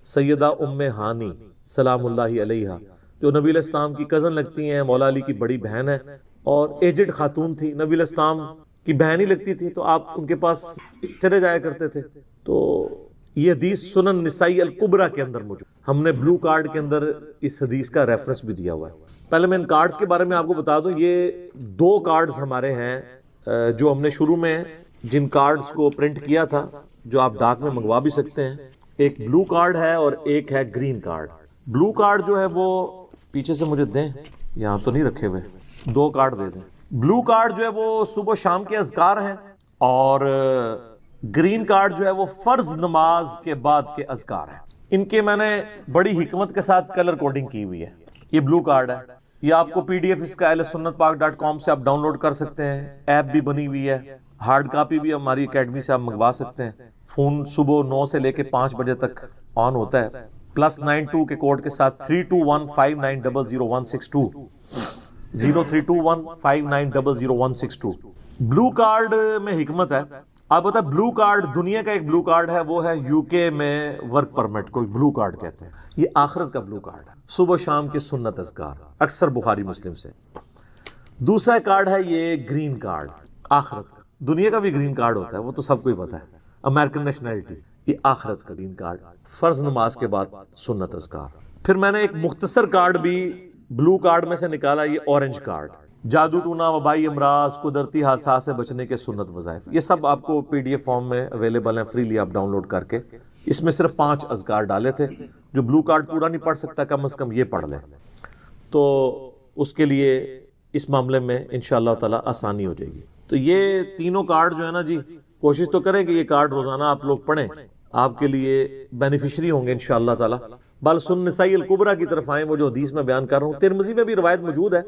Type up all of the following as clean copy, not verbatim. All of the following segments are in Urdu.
سیدہ ام ہانی سلام اللہ علیہا، جو نبی علیہ السلام کی کزن لگتی ہیں، مولا علی کی بڑی بہن ہے اور ایجڈ خاتون تھی، نبی علیہ السلام کی بہن ہی لگتی تھی، تو آپ ان کے پاس چلے جایا کرتے تھے۔ تو یہ حدیث سنن نسائی الکبریٰ کے اندر موجود، ہم نے بلو کارڈ کے اندر اس حدیث کا ریفرنس بھی دیا ہوا ہے۔ پہلے میں ان کارڈز کے بارے میں آپ کو بتا دوں، یہ دو کارڈز ہمارے ہیں جو ہم نے شروع میں جن کارڈز کو پرنٹ کیا تھا، جو آپ ڈاک میں منگوا بھی سکتے ہیں۔ ایک بلو کارڈ ہے اور ایک ہے گرین کارڈ۔ بلو کارڈ جو ہے وہ پیچھے سے مجھے دیں، یہاں تو نہیں رکھے ہوئے، دو کارڈ دے دیں۔ بلو کارڈ جو ہے وہ صبح و شام کے اذکار ہیں، اور گرین کارڈ جو ہے وہ فرض نماز کے بعد کے اذکار ہیں۔ ان کے میں نے بڑی حکمت کے ساتھ کلر کوڈنگ کی ہوئی ہے۔ یہ بلو کارڈ ہے، یہ آپ کو پی ڈی ایف اس کا ahlsunnatpak.com سے آپ ڈاؤن لوڈ کر سکتے ہیں، ایپ بھی بنی ہوئی ہے، ہارڈ کاپی بھی ہماری اکیڈمی سے آپ منگوا سکتے ہیں۔ فون صبح 9 سے لے کے 5 بجے تک آن ہوتا ہے، +92 کے کوڈ کے ساتھ 3215900162 032159000162۔ بلو کارڈ میں حکمت ہے، آپ بتا، بلو کارڈ دنیا کا ایک بلو کارڈ ہے، وہ ہے یو کے میں ورک پرمٹ کو بلو کارڈ کہتے ہیں۔ یہ آخرت کا بلو کارڈ ہے، صبح شام کے سنت اذکار، اکثر بخاری مسلم سے۔ دوسرا کارڈ ہے یہ گرین کارڈ، آخرت کا۔ دنیا کا بھی گرین کارڈ ہوتا ہے، وہ تو سب کو ہی پتا ہے، امریکن نیشنلٹی۔ یہ آخرت کا گرین کارڈ، فرض نماز کے بعد سنت اذکار۔ پھر میں نے ایک مختصر کارڈ بھی بلو کارڈ میں سے نکالا، یہ اورنج کارڈ، جادو ٹونا، وبائی امراض، قدرتی حادثات سے بچنے کے سنت وظائف۔ یہ سب آپ کو پی ڈی ایف فارم میں اویلیبل ہیں، فریلی آپ ڈاؤن لوڈ کر کے۔ اس میں صرف 5 اذکار ڈالے تھے، جو بلو کارڈ پورا نہیں پڑھ سکتا کم از کم یہ پڑھ لیں، تو اس کے لیے اس معاملے میں انشاءاللہ تعالی آسانی ہو جائے گی۔ تو یہ تینوں کارڈ جو ہے نا جی، کوشش تو کریں کہ یہ کارڈ روزانہ آپ لوگ پڑھیں، آپ کے لیے بینیفیشری ہوں گے انشاءاللہ تعالی۔ بل سنن نسائی الکبریٰ کی طرف آئیں، وہ جو حدیث میں بیان کر رہا ہوں، ترمذی میں بھی روایت موجود ہے،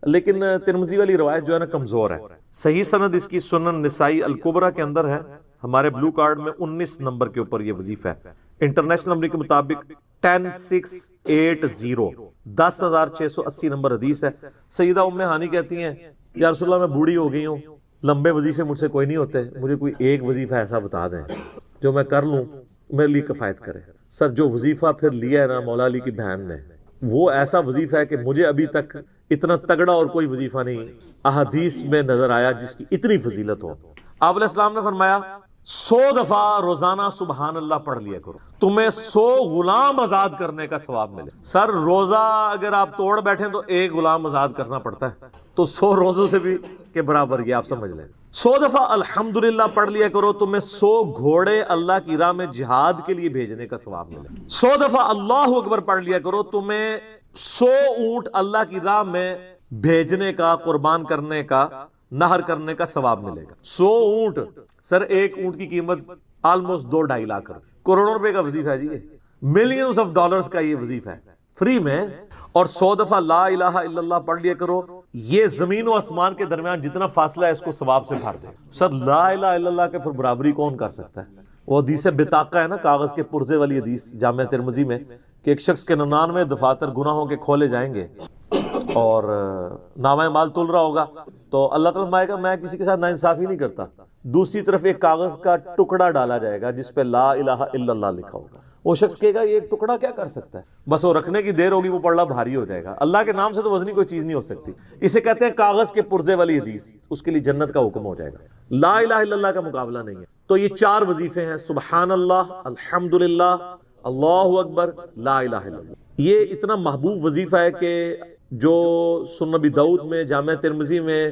لیکن ترمذی والی روایت جو ہے نا کمزور ہے۔ صحیح سند اس کی سنن نسائی الکبریٰ کے اندر ہے، ہمارے بلو کارڈ میں 19 نمبر کے اوپر یہ وظیفہ ہے۔ انٹرنیشنل نمبر کے مطابق 10680، 10680 نمبر حدیث ہے۔ سیدہ ام ہانی کہتی ہیں، یا رسول اللہ میں بوڑھی ہو گئی ہوں، لمبے وظیفے مجھ سے کوئی نہیں ہوتے، مجھے کوئی ایک وظیفہ ایسا بتا دیں جو میں کر لوں، میرے لیے کفایت کرے۔ سر جو وظیفہ پھر لیا ہے نا مولا علی کی بہن نے، وہ ایسا وظیفہ ہے کہ مجھے ابھی تک اتنا تگڑا اور کوئی وظیفہ نہیں احادیث میں نظر آیا جس کی اتنی فضیلت ہو۔ آپ علیہ السلام نے فرمایا 100 دفعہ روزانہ سبحان اللہ پڑھ لیا کرو، تمہیں 100 غلام آزاد کرنے کا ثواب ملے۔ سر روزہ اگر آپ توڑ بیٹھیں تو ایک غلام آزاد کرنا پڑتا ہے، تو 100 روزوں سے بھی کے برابر یہ آپ سمجھ لیں۔ 100 دفعہ الحمدللہ پڑھ لیا کرو، تمہیں 100 گھوڑے اللہ کی راہ میں جہاد کے لیے بھیجنے کا ثواب ملے۔ 100 دفعہ اللہ اکبر پڑھ لیا کرو، تمہیں 100 اونٹ اللہ کی راہ میں بھیجنے کا، قربان کرنے کا، نہر کرنے کا ثواب ملے گا۔ 100 اونٹ، سر ایک اونٹ کی قیمت آلموسٹ 2-2.5 لاکھ کروڑوں روپے کا وظیفہ ہے جی، ملینز آف ڈالرز کا یہ وظیفہ ہے فری میں۔ اور 100 دفعہ لا الہ الا اللہ پڑھ لیا کرو، یہ زمین و آسمان کے درمیان جتنا فاصلہ ہے اس کو ثواب سے بھر دے۔ سر لا الہ الا اللہ کے پھر برابری کون کر سکتا ہے؟ وہ حدیث بطاقہ ہے نا، کاغذ کے پرزے والی حدیث جامع ترمذی میں، کہ ایک شخص کے 99 دفاتر گناہوں کے کھولے جائیں گے اور نامہ مال تل رہا ہوگا، تو اللہ تعالیٰ فرمائے گا میں کسی کے ساتھ ناانصافی نہیں کرتا۔ دوسری طرف ایک کاغذ کا ٹکڑا ڈالا جائے گا جس پہ لا الہ الا اللہ لکھا ہوگا۔ وہ شخص کہے گا یہ ایک ٹکڑا کیا کر سکتا ہے، بس وہ رکھنے کی دیر ہوگی، وہ پڑھنا بھاری ہو جائے گا۔ اللہ کے نام سے تو وزنی کوئی چیز نہیں ہو سکتی، اسے کہتے ہیں کاغذ کے پرزے والی حدیث، اس کے لیے جنت کا حکم ہو جائے گا۔ لا الہ الا اللہ کا مقابلہ نہیں ہے۔ تو یہ 4 وظیفے ہیں، سبحان اللہ، الحمدللہ، اللہ اکبر، لا الہ الا اللہ۔ یہ اتنا محبوب وظیفہ ہے کہ جو سنن نبی داؤد میں، جامع ترمذی میں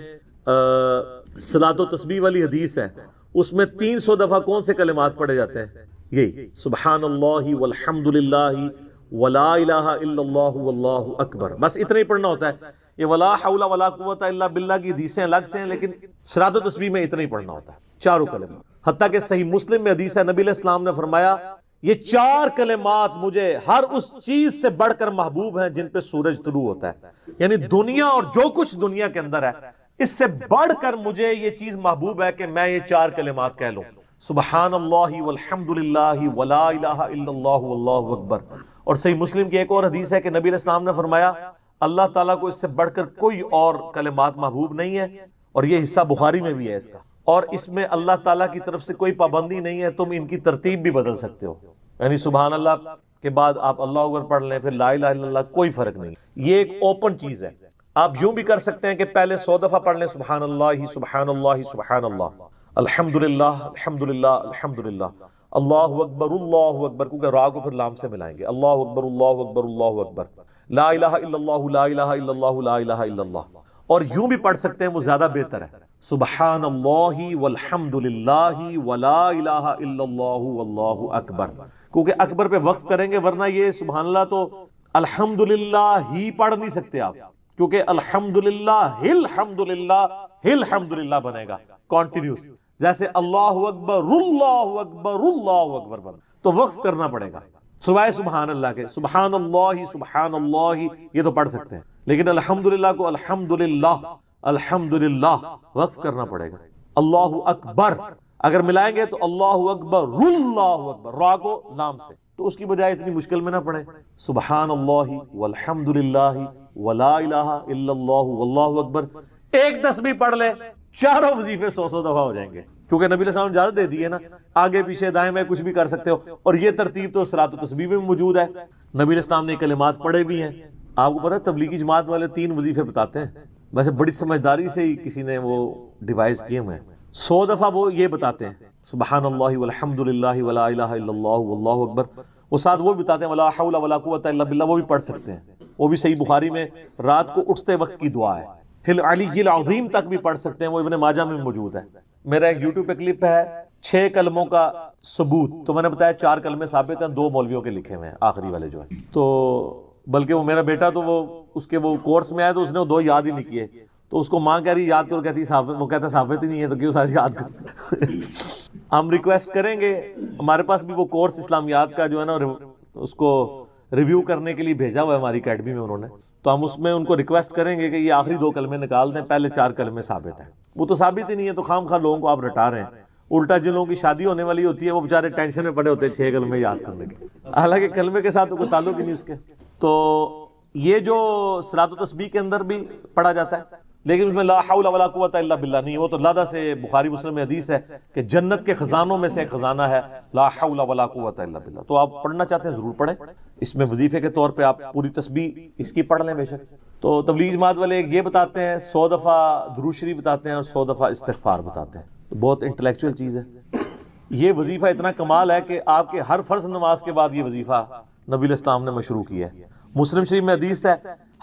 صلاۃ و تسبیح والی حدیث ہے، اس میں 300 دفعہ کون سے کلمات پڑھے جاتے ہیں؟ یہی سبحان اللہ والحمد للہ ولا الہ الا اللہ واللہ اکبر، بس اتنا ہی پڑھنا ہوتا ہے۔ یہ ولا حول ولا قوت الا باللہ کی حدیثیں الگ سے ہیں، لیکن صلاۃ و تسبیح میں اتنا ہی پڑھنا ہوتا ہے، چاروں کلمات۔ حتیٰ کہ صحیح مسلم میں حدیث ہے، نبی علیہ السلام نے فرمایا یہ 4 کلمات مجھے ہر اس چیز سے بڑھ کر محبوب ہیں جن پہ سورج طلوع ہوتا ہے، یعنی دنیا اور جو کچھ دنیا کے اندر ہے اس سے بڑھ کر مجھے یہ چیز محبوب ہے کہ میں یہ 4 کلمات کہہ لوں، سبحان اللہ والحمد للہ ولا الہ الا اللہ واللہ اکبر۔ اور صحیح مسلم کی ایک اور حدیث ہے کہ نبی علیہ السلام نے فرمایا اللہ تعالیٰ کو اس سے بڑھ کر کوئی اور کلمات محبوب نہیں ہے، اور یہ حصہ بخاری میں بھی ہے اس کا، اور اس میں اللہ تعالیٰ کی طرف سے کوئی پابندی نہیں ہے، تم ان کی ترتیب بھی بدل سکتے ہو، یعنی سبحان اللہ کے بعد آپ اللہ اکبر پڑھ لیں، پھر لا الہ الا اللہ، کوئی فرق نہیں. یہ ایک اوپن چیز ہے. آپ یوں بھی کر سکتے ہیں کہ پہلے 100 دفعہ پڑھ لیں سبحان اللہ سبحان اللہ سبحان اللہ، الحمدللہ الحمدللہ الحمدللہ، اللہ اکبر، کیونکہ را کو پھر لام سے ملائیں گے، اللہ اکبر اللہ اکبر اللہ اکبر، لا الہ الا اللہ لا الہ الا اللہ لا الہ الا اللہ. اور یوں بھی پڑھ سکتے ہیں، وہ زیادہ بہتر ہے، سبحان اللہ والحمدللہ ولا الہ الا اللہ واللہ اکبر، کیونکہ اکبر پہ وقف کریں گے، ورنہ یہ سبحان اللہ تو الحمدللہ ہی پڑھ نہیں سکتے آپ، کیونکہ الحمدللہ الحمدللہ بنے گا کانٹینیوس، جیسے اللہ اکبر اللہ اکبر اللہ اکبر بنے، تو وقف کرنا پڑے گا سوائے سبحان اللہ کے. سبحان اللہ یہ تو پڑھ سکتے ہیں، لیکن الحمدللہ کو الحمدللہ وقف کرنا پڑے گا. اللہ اکبر اگر ملائیں گے تو اللہ اکبر را کو لام سے، تو اس کی بجائے اتنی مشکل میں نہ پڑھیں، سبحان اللہ والحمدللہ ولا الہ الا اللہ واللہ اکبر. ایک تسبیح پڑھ لے، چاروں وظیفے 100 دفعہ ہو جائیں گے، کیونکہ نبی علیہ السلام نے اجازت دے دی ہے نا، آگے پیچھے دائیں میں کچھ بھی کر سکتے ہو. اور یہ ترتیب تو صلاۃ و تسبیح میں موجود ہے، نبی علیہ السلام نے کلمات پڑھے بھی ہیں. آپ کو پتہ ہے تبلیغی جماعت والے 3 وظیفے بتاتے ہیں، ویسے بڑی سمجھداری سے ہی کسی نے وہ ڈیوائز کیے ہوئے ہیں. 100 دفعہ وہ یہ بتاتے ہیں سبحان اللہ والحمدللہ ولا الہ الا اللہ واللہ اکبر، وہ ساتھ وہ بھی بتاتے ہیں ولا حول ولا قوت الا باللہ، وہ بھی پڑھ سکتے ہیں. وہ بھی صحیح بخاری میں رات کو اٹھتے وقت کی دعا ہے. العلی العظیم تک بھی پڑھ سکتے ہیں، وہ ابن ماجہ میں موجود ہے. میرا ایک یوٹیوب پہ کلپ ہے 6 کلموں کا ثبوت، تو میں نے بتایا 4 کلمے ثابت ہیں، 2 مولویوں کے لکھے ہوئے ہیں آخری والے جو ہیں. تو بلکہ وہ میرا بیٹا تو وہ اس کے وہ کورس میں آیا تو اس نے وہ 2 یاد ہی نہیں کیے، تو اس کو ماں کہہ رہی یاد کرو، کہتی ثابت، وہ کہتا ثابت ہی نہیں ہے تو کیوں ساری یاد کر. ہم ریکویسٹ کریں گے، ہمارے پاس بھی وہ کورس اسلامیات کا جو ہے نا اس کو ریویو کرنے کے لیے بھیجا ہوا ہے ہماری اکیڈمی میں انہوں نے، تو ہم اس میں ان کو ریکویسٹ کریں گے کہ یہ آخری 2 کلمے نکال دیں، پہلے 4 کلمے ثابت ہیں. وہ تو ثابت ہی نہیں ہے، تو خام خواہ لوگوں کو آپ رٹا رہے ہیں. الٹا جن لوگوں کی شادی ہونے والی ہوتی ہے وہ بیچارے ٹینشن میں پڑے ہوتے ہیں 6 کلمے یاد کرنے کے، حالانکہ کلمے کے ساتھ تو کوئی تعلق ہی نہیں اس کے. تو یہ جو صلاۃ و تسبیح کے اندر بھی پڑھا جاتا ہے، لیکن اس میں لا حول ولا قوت الا باللہ نہیں، وہ تو لادہ سے بخاری مسلم میں حدیث ہے کہ جنت کے خزانوں میں سے ایک خزانہ ہے لا حول ولا قوت الا باللہ. تو آپ پڑھنا چاہتے ہیں ضرور پڑھیں، اس میں وظیفے کے طور پہ آپ پوری تسبیح اس کی پڑھ لیں بے شک. تو تبلیغ جماعت والے ایک یہ بتاتے ہیں 100 دفعہ درود شریف بتاتے ہیں اور 100 دفعہ استغفار بتاتے ہیں. بہت انٹلیکچوئل چیز ہے. یہ وظیفہ اتنا کمال ہے کہ آپ کے ہر فرض نماز کے بعد یہ وظیفہ نبی علیہ السلام نے مشروع کیا ہے. مسلم شریف میں حدیث ہے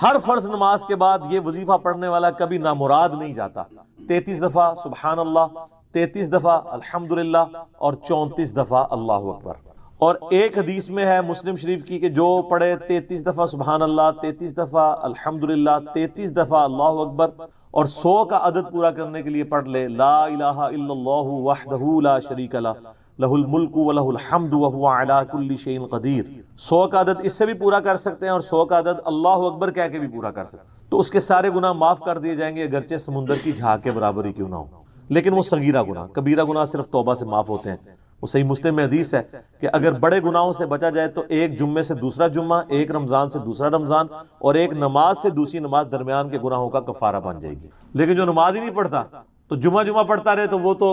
ہر فرض نماز کے بعد یہ وظیفہ پڑھنے والا کبھی نامراد نہیں جاتا. 33 دفعہ سبحان اللہ، 33 دفعہ الحمدللہ اور 34 دفعہ اللہ اکبر. اور ایک حدیث میں ہے مسلم شریف کی کہ جو پڑھے 33 دفعہ سبحان اللہ، 33 دفعہ الحمدللہ، 33 دفعہ اللہ اکبر اور 100 کا عدد پورا کرنے کے لیے پڑھ لے لا الہ الا اللہ وحدہ لا شریک لہ لہ الملک ولہ الحمد وہو علی کل شیء قدیر. 100 کا عدد اس سے بھی پورا کر سکتے ہیں اور 100 کا عدد اللہ اکبر کہہ کے بھی پورا کر سکتے ہیں، تو اس کے سارے گناہ معاف کر دیے جائیں گے، اگرچہ سمندر کی جھاگ کے برابر ہی کیوں نہ ہو. لیکن وہ صغیرہ گناہ، کبیرہ گناہ صرف توبہ سے معاف ہوتے ہیں. وہ صحیح مسلم میں حدیث ہے کہ اگر بڑے گناہوں سے بچا جائے تو ایک جمعے سے دوسرا جمعہ، ایک رمضان سے دوسرا رمضان اور ایک نماز سے دوسری نماز درمیان کے گناہوں کا کفارہ بن جائے گی. لیکن جو نماز ہی نہیں پڑھتا تو جمعہ پڑھتا رہے تو وہ تو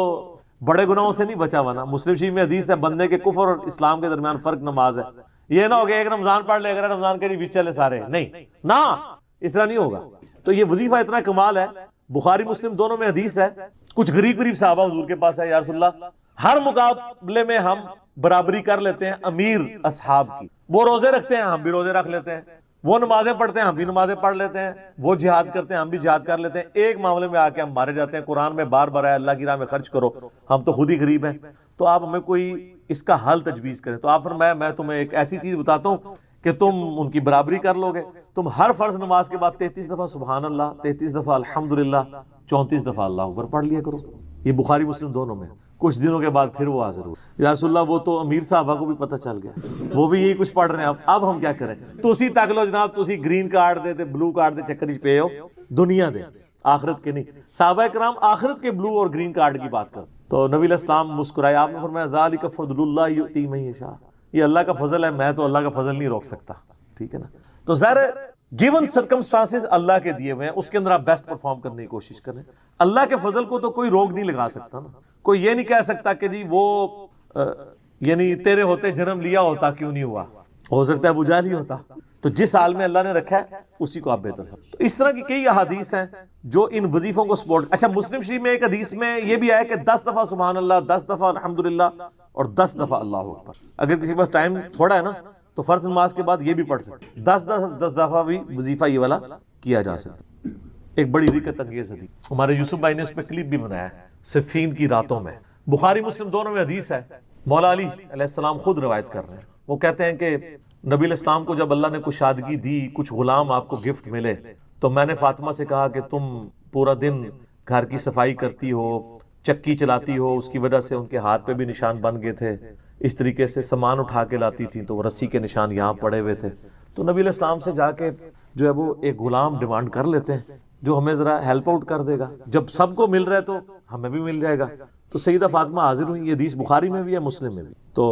بڑے گناہوں سے نہیں بچا ہوا نا. مسلم شریف میں حدیث ہے بندے کے کفر اور اسلام کے درمیان فرق نماز ہے. یہ نہ ہو کہ ایک رمضان پڑھ لے اگر رمضان کے بھی چلے سارے، نہیں نہ، اس طرح نہیں ہوگا. تو یہ وظیفہ اتنا کمال ہے، بخاری مسلم دونوں میں حدیث ہے. کچھ غریب صحابہ حضور کے پاس ہے، یا رسول اللہ ہر مقابلے میں ہم برابری کر لیتے ہیں امیر اصحاب کی، وہ روزے رکھتے ہیں ہم بھی روزے رکھ لیتے ہیں، وہ نمازیں پڑھتے ہیں ہم بھی نمازیں پڑھ لیتے ہیں، وہ جہاد کرتے ہیں ہم بھی جہاد کر لیتے ہیں، ایک معاملے میں آ کے ہم مارے جاتے ہیں. قرآن میں بار بار ہے اللہ کی راہ میں خرچ کرو، ہم تو خود ہی غریب ہیں، تو آپ ہمیں کوئی اس کا حل تجویز کریں. تو آپ فرمایا میں تمہیں ایک ایسی چیز بتاتا ہوں کہ تم ان کی برابری کر لو گے. تم ہر فرض نماز کے بعد 33 دفعہ سبحان اللہ، 33 دفعہ الحمدللہ، 34 دفعہ اللہ اکبر پڑھ لیا کرو. یہ بخاری مسلم دونوں میں. کچھ دنوں کے بعد پھر وہ حاضر ہوئے، یا رسول اللہ وہ تو امیر صحابہ کو بھی پتہ چل گیا، وہ بھی یہی کچھ پڑھ رہے ہیں. اب ہم کیا کریں؟ تسی تک لو جناب، تسی گرین کارڈ دے تے بلو کارڈ دے چکر پہ ہو، دنیا دے آخرت کے نہیں. صحابہ کرام آخرت کے بلو اور گرین کارڈ کی بات کر. تو نبی علیہ السلام مسکرائے، آپ نے فرمایا ذالک فضل اللہ یؤتی من یشاء، یہ اللہ کا فضل ہے، میں تو اللہ کا فضل نہیں روک سکتا. ٹھیک ہے نا. تو ظاہر گیون سرکمسٹانسز اللہ کے دیے ہوئے ہیں، اس کے اندر آپ بیسٹ پرفارم کرنے کی کوشش کریں. اللہ کے فضل کو تو کوئی روک نہیں لگا سکتا نا. کوئی یہ نہیں کہہ سکتا کہ جی وہ یعنی تیرے ہوتے جنم لیا ہوتا کیوں نہیں ہوا. ہو سکتا ہے ابو جہل ہی ہوتا. تو جس حال میں اللہ نے رکھا ہے اسی کو آپ بہتر سمجھیں. تو اس طرح کی کئی احادیث ہیں جو ان وظیفوں کو سپورٹ. اچھا مسلم شریف میں ایک حدیث میں یہ بھی آیا کہ 10 دفعہ سبحان اللہ، 10 دفعہ الحمدللہ اور 10 دفعہ اللہ اکبر. اگر کسی کے پاس ٹائم تھوڑا ہے نا تو فرض نماز کے بعد یہ بھی پڑھ سکتے. 10 دفعہ بھی وظیفہ یہ والا کیا جا سکتا. ایک بڑی رکت انگیز حدیث ہمارے یوسف بھائی نے اس پہ کلپ بھی بنایا ہے، صفین کی راتوں میں. بخاری مسلم دونوں میں حدیث ہے. مولا علی علیہ السلام خود روایت کر رہے ہیں. وہ کہتے ہیں کہ نبی علیہ السلام کو جب اللہ نے کشادگی دی، کچھ غلام آپ کو گفٹ ملے، تو میں نے فاطمہ سے کہا کہ تم پورا دن گھر کی صفائی کرتی ہو، چکی چلاتی ہو، اس کی وجہ سے ان کے ہاتھ پہ بھی نشان بن گئے تھے. اس طریقے سے سامان اٹھا کے لاتی تھی تو وہ رسی کے نشان یہاں پڑے ہوئے تھے. تو نبی علیہ السلام سے جا کے جو ہے وہ ایک غلام ڈیمانڈ کر لیتے ہیں جو ہمیں ذرا ہیلپ آؤٹ کر دے گا. جب سب کو مل رہا ہے تو ہمیں بھی مل جائے گا. تو سیدہ فاطمہ حاضر ہوئی. یہ حدیث بخاری میں بھی ہے، مسلم میں بھی. تو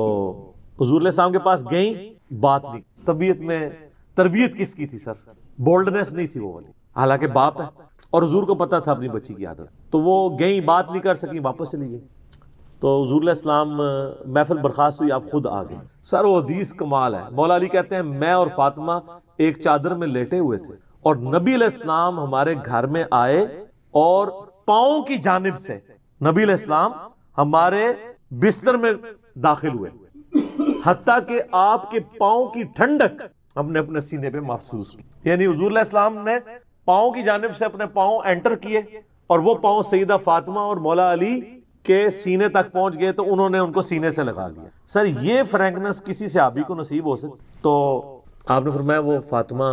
حضور علیہ السلام کے پاس گئیں، بات نہیں. طبیعت میں تربیت کس کی تھی سر؟ بولڈنس نہیں تھی وہ والی، حالانکہ باپ ہے اور حضور کو پتا تھا اپنی بچی کی عادت. تو وہ گئیں، بات نہیں کر سکی، واپس چلی گئی. تو حضور علیہ السلام محفل برخاست ہوئی، آپ خود آ گئے. سر وہ حدیث کمال ہے. مولا علی کہتے ہیں میں اور فاطمہ ایک چادر میں لیٹے ہوئے تھے اور نبی علیہ السلام ہمارے گھر میں آئے اور پاؤں کی جانب سے نبی علیہ السلام ہمارے بستر میں داخل ہوئے، حتیٰ کہ آپ کے پاؤں کی ٹھنڈک ہم نے اپنے سینے پہ محسوس کی. یعنی حضور علیہ السلام نے پاؤں کی جانب سے اپنے پاؤں انٹر کیے اور وہ پاؤں سیدہ فاطمہ اور مولا علی کے سینے تک پہنچ گئے تو انہوں نے ان کو سینے سے لگا لیا. سر یہ فرینکنس کسی صحابی کو نصیب ہو سکتی؟ تو آپ نے فرمایا وہ فاطمہ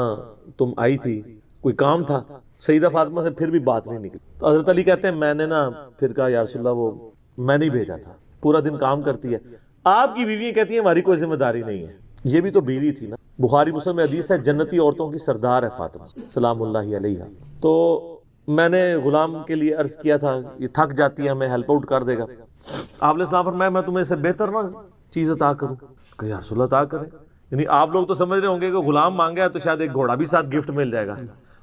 تم آئی تھی، کوئی کام تھا؟ سیدہ فاطمہ سے پھر بھی بات نہیں نکلی. تو حضرت علی کہتے ہیں میں نے نا پھر کہا یا رسول اللہ وہ میں نہیں بھیجا تھا، پورا دن کام کرتی ہے. آپ کی بیوی کہتی ہیں ہماری کوئی ذمہ داری نہیں ہے. یہ بھی تو بیوی تھی نا. بخاری مسلم میں حدیث ہے جنتی عورتوں کی سردار ہے فاطمہ سلام اللہ علیہا. تو میں نے غلام کے لیے عرض کیا تھا یہ تھک جاتی ہے ہمیں ہیلپ آؤٹ کر دے گا. آپ علیہ السلام فرمایا میں تمہیں اس سے بہتر نہ چیز عطا کروں. کہ یا رسول اللہ عطا کریں. یعنی آپ لوگ تو سمجھ رہے ہوں گے کہ غلام مانگا ہے تو شاید ایک گھوڑا بھی ساتھ گفٹ مل جائے گا.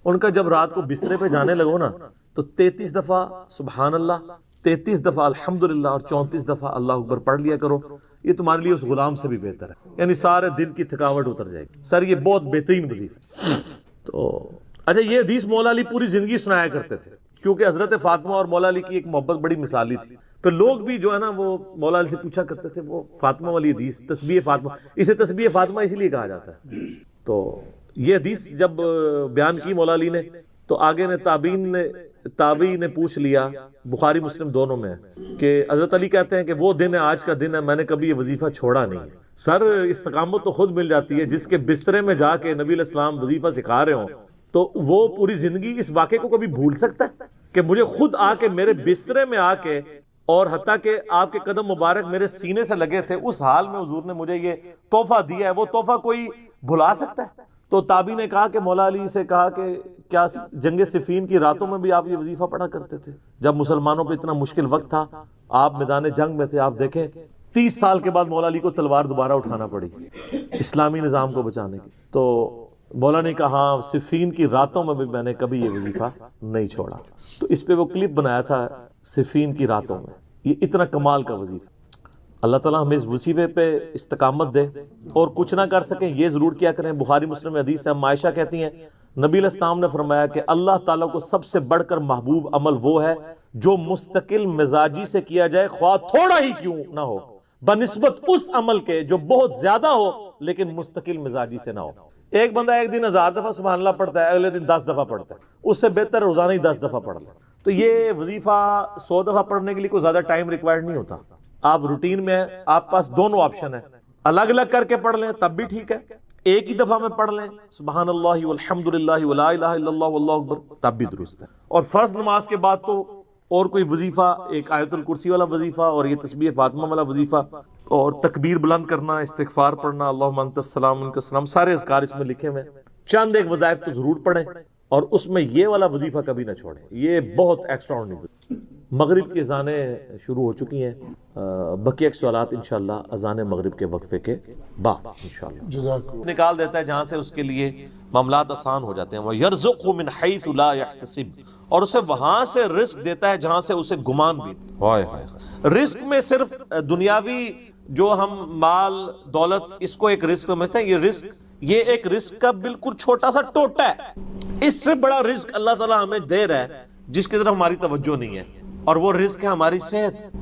ان کا جب رات کو بسترے پہ جانے لگو نا تو 33 دفعہ سبحان اللہ، 33 دفعہ الحمدللہ اور 34 دفعہ اللہ اکبر پڑھ لیا کرو. یہ تمہارے لیے اس غلام سے بھی بہتر ہے. یعنی سارے دن کی تھکاوٹ اتر جائے گی. سر یہ بہت بہترین وظیفہ ہے. تو اچھا یہ حدیث مولا علی پوری زندگی سنایا کرتے تھے کیونکہ حضرت فاطمہ اور مولا علی کی ایک محبت بڑی مثالی تھی. پھر لوگ بھی جو ہے نا وہ مولا علی سے پوچھا کرتے تھے وہ فاطمہ والی حدیث تسبیح فاطمہ، اسے تسبیح فاطمہ اسی لیے کہا جاتا ہے. تو یہ حدیث جب بیان کی مولا علی نے تو آگے نے تابعین نے پوچھ لیا، بخاری مسلم دونوں میں کہ حضرت علی کہتے ہیں کہ وہ دن ہے آج کا دن ہے، میں نے کبھی یہ وظیفہ چھوڑا نہیں ہے. سر استقامت تو خود مل جاتی ہے. جس کے بسترے میں جا کے نبی علیہ السلام وظیفہ سکھا رہے ہوں تو وہ پوری زندگی اس واقعے کو کبھی بھول سکتا ہے کہ مجھے خود آ کے میرے بسترے میں آ کے اور حتیٰ کہ آپ کے قدم مبارک میرے سینے سے لگے تھے، اس حال میں حضور نے مجھے یہ تحفہ دیا ہے، وہ تحفہ کوئی بھلا سکتا ہے؟ تو تابعی نے کہا کہ مولا علی سے کہا کہ کیا جنگ صفین کی راتوں میں بھی آپ یہ وظیفہ پڑھا کرتے تھے جب مسلمانوں پہ اتنا مشکل وقت تھا، آپ میدان جنگ میں تھے؟ آپ دیکھیں 30 سال کے بعد مولا علی کو تلوار دوبارہ اٹھانا پڑی اسلامی نظام کو بچانے کی. تو مولا نے کہا ہاں صفین کی راتوں میں بھی میں نے کبھی یہ وظیفہ نہیں چھوڑا. تو اس پہ وہ کلپ بنایا تھا صفین کی راتوں میں. یہ اتنا کمال کا وظیفہ. اللہ تعالیٰ ہمیں اس وظیفے پہ استقامت دے اور کچھ نہ کر سکیں یہ ضرور کیا کریں. بخاری مسلم میں حدیث ہے، عائشہ کہتی ہیں نبی علیہ السلام نے فرمایا کہ اللہ تعالیٰ کو سب سے بڑھ کر محبوب عمل وہ ہے جو مستقل مزاجی سے کیا جائے خواہ تھوڑا ہی کیوں نہ ہو، بنسبت اس عمل کے جو بہت زیادہ ہو لیکن مستقل مزاجی سے نہ ہو. ایک بندہ ایک دن 1000 دفعہ سبحان اللہ پڑھتا ہے، اگلے دن 10 دفعہ پڑھتا ہے، اس سے بہتر روزانہ ہی 10 دفعہ پڑھ لے. تو یہ وظیفہ 100 دفعہ پڑھنے کے لیے کوئی زیادہ ٹائم ریکوائرڈ نہیں ہوتا. آپ روٹین میں ہیں، آپ پاس دونوں آپشن ہیں، الگ الگ کر کے پڑھ لیں تب بھی ٹھیک ہے، ایک ہی دفعہ میں پڑھ لیں سبحان اللہ والحمدللہ ولا الہ الا اللہ واللہ اکبر تب بھی درست ہے. اور فرض نماز کے بعد تو اور کوئی وظیفہ، ایک آیت الکرسی والا وظیفہ اور یہ تسبیح فاطمہ والا وظیفہ اور تکبیر بلند کرنا، استغفار پڑھنا، اللہم انت السلام منک السلام، سارے اذکار اس میں لکھے ہوئے ہیں. چند ایک وظائف تو ضرور پڑھیں اور اس میں یہ والا وظیفہ کبھی نہ چھوڑیں. یہ بہت ایکسٹرا آرڈنری. مغرب کی اذانیں شروع ہو چکی ہیں، بقیہ سوالات انشاءاللہ اذان مغرب کے وقفے کے بعد انشاءاللہ نکال دیتا ہے جہاں سے اس کے لیے معاملات آسان ہو جاتے ہیں. وَيَرْزُقْهُ مِنْ حَيْثُ لَا يَحْتَسِبُ، اور اسے وہاں سے رزق دیتا ہے جہاں سے اسے گمان بھی. رزق میں صرف دنیاوی جو ہم مال دولت اس کو ایک رزق سمجھتے ہیں، یہ ایک رزق کا بالکل چھوٹا سا ٹوٹا ہے۔ اس سے بڑا رزق اللہ تعالیٰ ہمیں دے رہا ہے جس کی طرف ہماری توجہ نہیں ہے، اور وہ رزق ہے ہماری صحت۔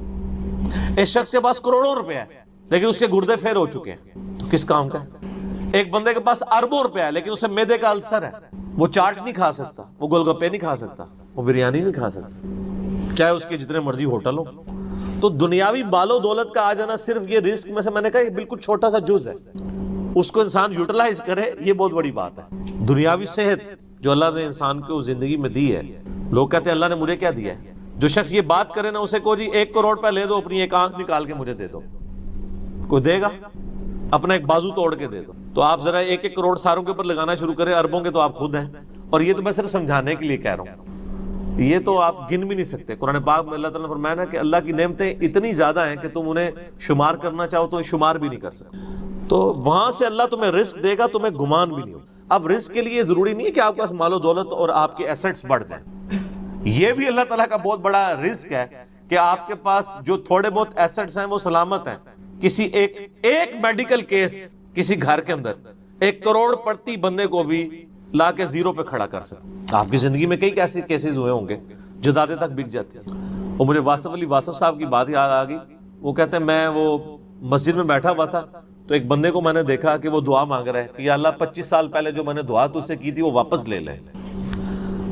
ایک شخص کے پاس کروڑوں روپے ہے لیکن اس کے گردے پھیر ہو چکے ہیں، تو کس کام کا ہے؟ ایک بندے کے پاس اربوں روپے ہے لیکن اسے معدے کا السر ہے، وہ چاٹ نہیں کھا سکتا، وہ گول گپے نہیں کھا سکتا، وہ بریانی نہیں کھا سکتا، چاہے اس کے جتنے مرضی ہوٹل ہو۔ تو دنیاوی مال و دولت کا آ جانا صرف یہ رزق میں سے میں نے کہا یہ بالکل چھوٹا سا جز ہے، اس کو انسان یوٹیلائز کرے یہ بہت بڑی بات ہے۔ دنیاوی صحت جو اللہ نے انسان کو زندگی میں دی ہے، لوگ کہتے ہیں اللہ نے مجھے کیا دیا ہے؟ جو شخص یہ بات کرے نا اسے کو جی 1 کروڑ روپے لے دو، اپنی ایک آنکھ نکال کے مجھے دے دو، کوئی دے گا؟ اپنا ایک بازو توڑ کے دے دو۔ تو آپ ذرا 1 کروڑ ساروں کے اوپر لگانا شروع کریں، اربوں کے تو آپ خود ہیں، اور یہ تو میں صرف سمجھانے کے لیے کہہ رہا ہوں، یہ تو آپ گن بھی نہیں سکتے۔ قرآن پاک میں اللہ تعالیٰ نے فرمایا نا کہ اللہ کی نعمتیں اتنی زیادہ ہیں کہ تم انہیں شمار کرنا چاہو تو شمار بھی نہیں کر سکتے۔ تو وہاں سے اللہ تمہیں رزق دے گا، تمہیں گمان بھی نہیں ہو۔ اب رزق کے لیے ضروری نہیں ہے کہ آپ کے پاس مال و دولت اور آپ کے ایسٹس بڑھ جائیں، یہ بھی اللہ تعالیٰ کا بہت بڑا رزق ہے کہ آپ کے پاس جو تھوڑے بہت ایسٹس ہیں وہ سلامت ہیں۔ کسی ایک میڈیکل کیس کسی گھر کے اندر 1 کروڑ پڑتی بندے کو بھی لا کے زیرو پہ کھڑا کر سکتے۔ آپ کی زندگی میں کئی ایسے کیسز ہوئے ہوں گے، جدادیں تک بک جاتی ہیں۔ وہ مجھے واصف علی واصف صاحب کی بات یاد آ گئی، وہ کہتے ہیں میں وہ مسجد میں بیٹھا ہوا تھا تو ایک بندے کو میں نے دیکھا کہ وہ دعا مانگ رہا ہے کہ یا اللہ 25 سال پہلے جو میں نے دعا تجھ سے کی تھی وہ واپس لے لے،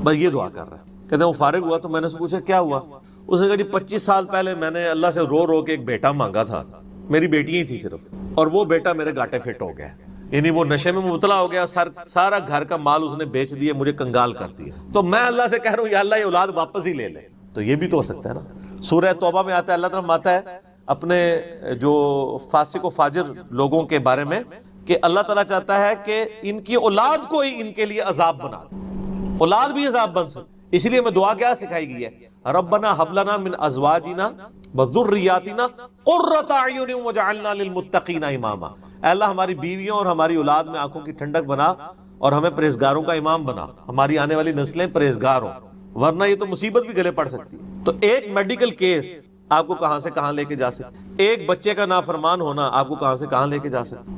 بس یہ دعا کر رہا ہے۔ کہتے ہیں وہ فارغ ہوا تو میں نے اس سے پوچھا کیا ہوا؟ اس نے کہا جی 25 سال پہلے میں نے اللہ سے رو رو کے ایک بیٹا مانگا تھا، میری بیٹی ہی تھی صرف، اور وہ بیٹا میرے گاٹے فٹ ہو گیا، یعنی وہ نشے میں مبتلا ہو گیا، سارا گھر کا مال اس نے بیچ دیا، مجھے کنگال کر دیا، تو میں اللہ سے کہہ رہا ہوں یا اللہ یہ اولاد واپس ہی لے لے۔ تو یہ بھی تو ہو سکتا ہے نا۔ سورہ توبہ میں آتا ہے، اللہ تعالیٰ آتا ہے اپنے جو فاسق و فاجر لوگوں کے بارے میں کہ اللہ تعالیٰ چاہتا ہے کہ ان کی اولاد کو ہی ان کے لیے عذاب بنا دے، اولاد بھی عذاب بن سکے۔ اس لیے میں دعا کیا سکھائی گئی ہے؟ ربنا حب لنا من ازواجنا وذریاتنا قرۃ اعین وجعلنا للمتقین اماما۔ اے اللہ ہماری بیویوں اور ہماری اولاد میں آنکھوں کی ٹھنڈک بنا اور ہمیں پرہیزگاروں کا امام بنا، ہماری آنے والی نسلیں پرہیزگار ہوں، ورنہ یہ تو مصیبت بھی گلے پڑ سکتی ہے۔ تو ایک میڈیکل کیس آپ کو کہاں سے کہاں لے کے جا سکتی، ایک بچے کا نافرمان ہونا آپ کو کہاں سے کہاں لے کے جا سکتی،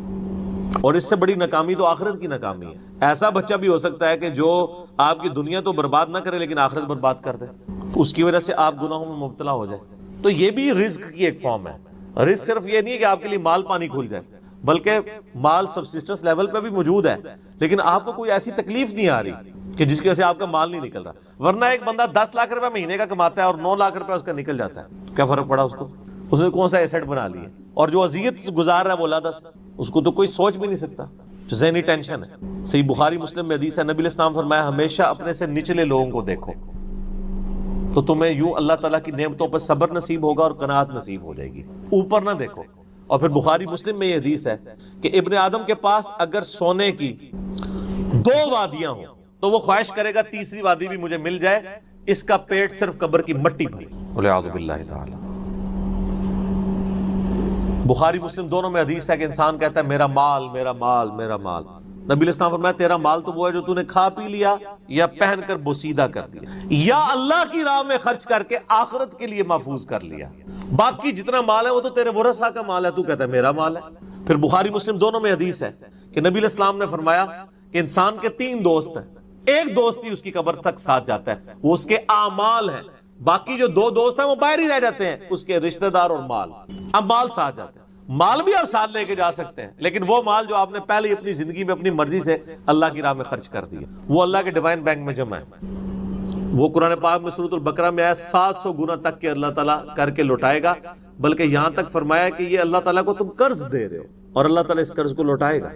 اور اس سے بڑی ناکامی تو آخرت کی ناکامی ہے۔ ایسا بچہ بھی ہو سکتا ہے کہ جو آپ کی دنیا تو برباد نہ کرے لیکن آخرت برباد کر دے، اس کی وجہ سے آپ گناہوں میں مبتلا ہو جائے۔ تو یہ بھی رزق کی ایک فارم ہے۔ رزق صرف یہ نہیں ہے کہ آپ کے لیے مال پانی کھل جائے، بلکہ مال سبسسٹنس لیول پہ بھی موجود ہے، لیکن آپ کو کوئی ایسی تکلیف نہیں آ رہی کہ جس کی وجہ سے آپ کا مال نہیں نکل رہا۔ ورنہ ایک بندہ 10 لاکھ روپے مہینے کا کماتا ہے اور 9 لاکھ روپے اس کا نکل جاتا ہے، تو کیا فرق پڑا اس کو؟ اس نے کون سا ایسٹ بنا لیا؟ اور جو اذیت گزار رہا ہے وہ لادا اس کو تو کوئی سوچ بھی نہیں سکتا، جو ذہنی ٹینشن ہے۔ صحیح بخاری مسلم میں حدیث ہے، نبی علیہ السلام فرمایا ہمیشہ اپنے سے نچلے لوگوں کو دیکھو تو تمہیں یوں اللہ تعالیٰ کی نعمتوں پر صبر نصیب ہوگا اور قناعت نصیب ہو جائے گی، اوپر نہ دیکھو۔ اور پھر بخاری مسلم میں یہ حدیث ہے کہ ابن آدم کے پاس اگر سونے کی 2 وادیاں ہوں تو وہ خواہش کرے گا تیسری وادی بھی مجھے مل جائے، اس کا پیٹ صرف قبر کی مٹی بھری، والعیاذ باللہ تعالی۔ بخاری مسلم دونوں میں حدیث ہے کہ انسان کہتا ہے میرا مال میرا مال میرا مال، نبی علیہ السلام فرمایا تیرا مال تو وہ ہے جو تو نے کھا پی لیا یا پہن کر بوسیدہ کر دیا یا اللہ کی راہ میں خرچ کر کے آخرت کے لیے محفوظ کر لیا، باقی جتنا مال ہے وہ تو تیرے ورثہ کا مال ہے، تو کہتا ہے میرا مال ہے۔ پھر بخاری مسلم دونوں میں حدیث ہے کہ نبی علیہ السلام نے فرمایا کہ انسان کے 3 دوست ہیں، ایک دوست ہی اس کی قبر تک ساتھ جاتا ہے، وہ اس کے اعمال ہیں، باقی جو 2 دوست ہیں وہ باہر ہی رہ جاتے ہیں، اس کے رشتہ دار اور مال۔ اب مال ساتھ جاتے ہیں، مال بھی آپ ساتھ لے کے جا سکتے ہیں، لیکن وہ مال جو آپ نے پہلے ہی اپنی زندگی میں اپنی مرضی سے اللہ کی راہ میں خرچ کر دیا، وہ اللہ کے ڈیوائن بینک میں جمع ہے، وہ قرآن پاک میں سورۃ البقرہ میں آیا 700 گنا تک کے اللہ تعالیٰ کر کے لوٹائے گا، بلکہ یہاں تک فرمایا کہ یہ اللہ تعالیٰ کو تم قرض دے رہے ہو اور اللہ تعالیٰ اس قرض کو لوٹائے گا۔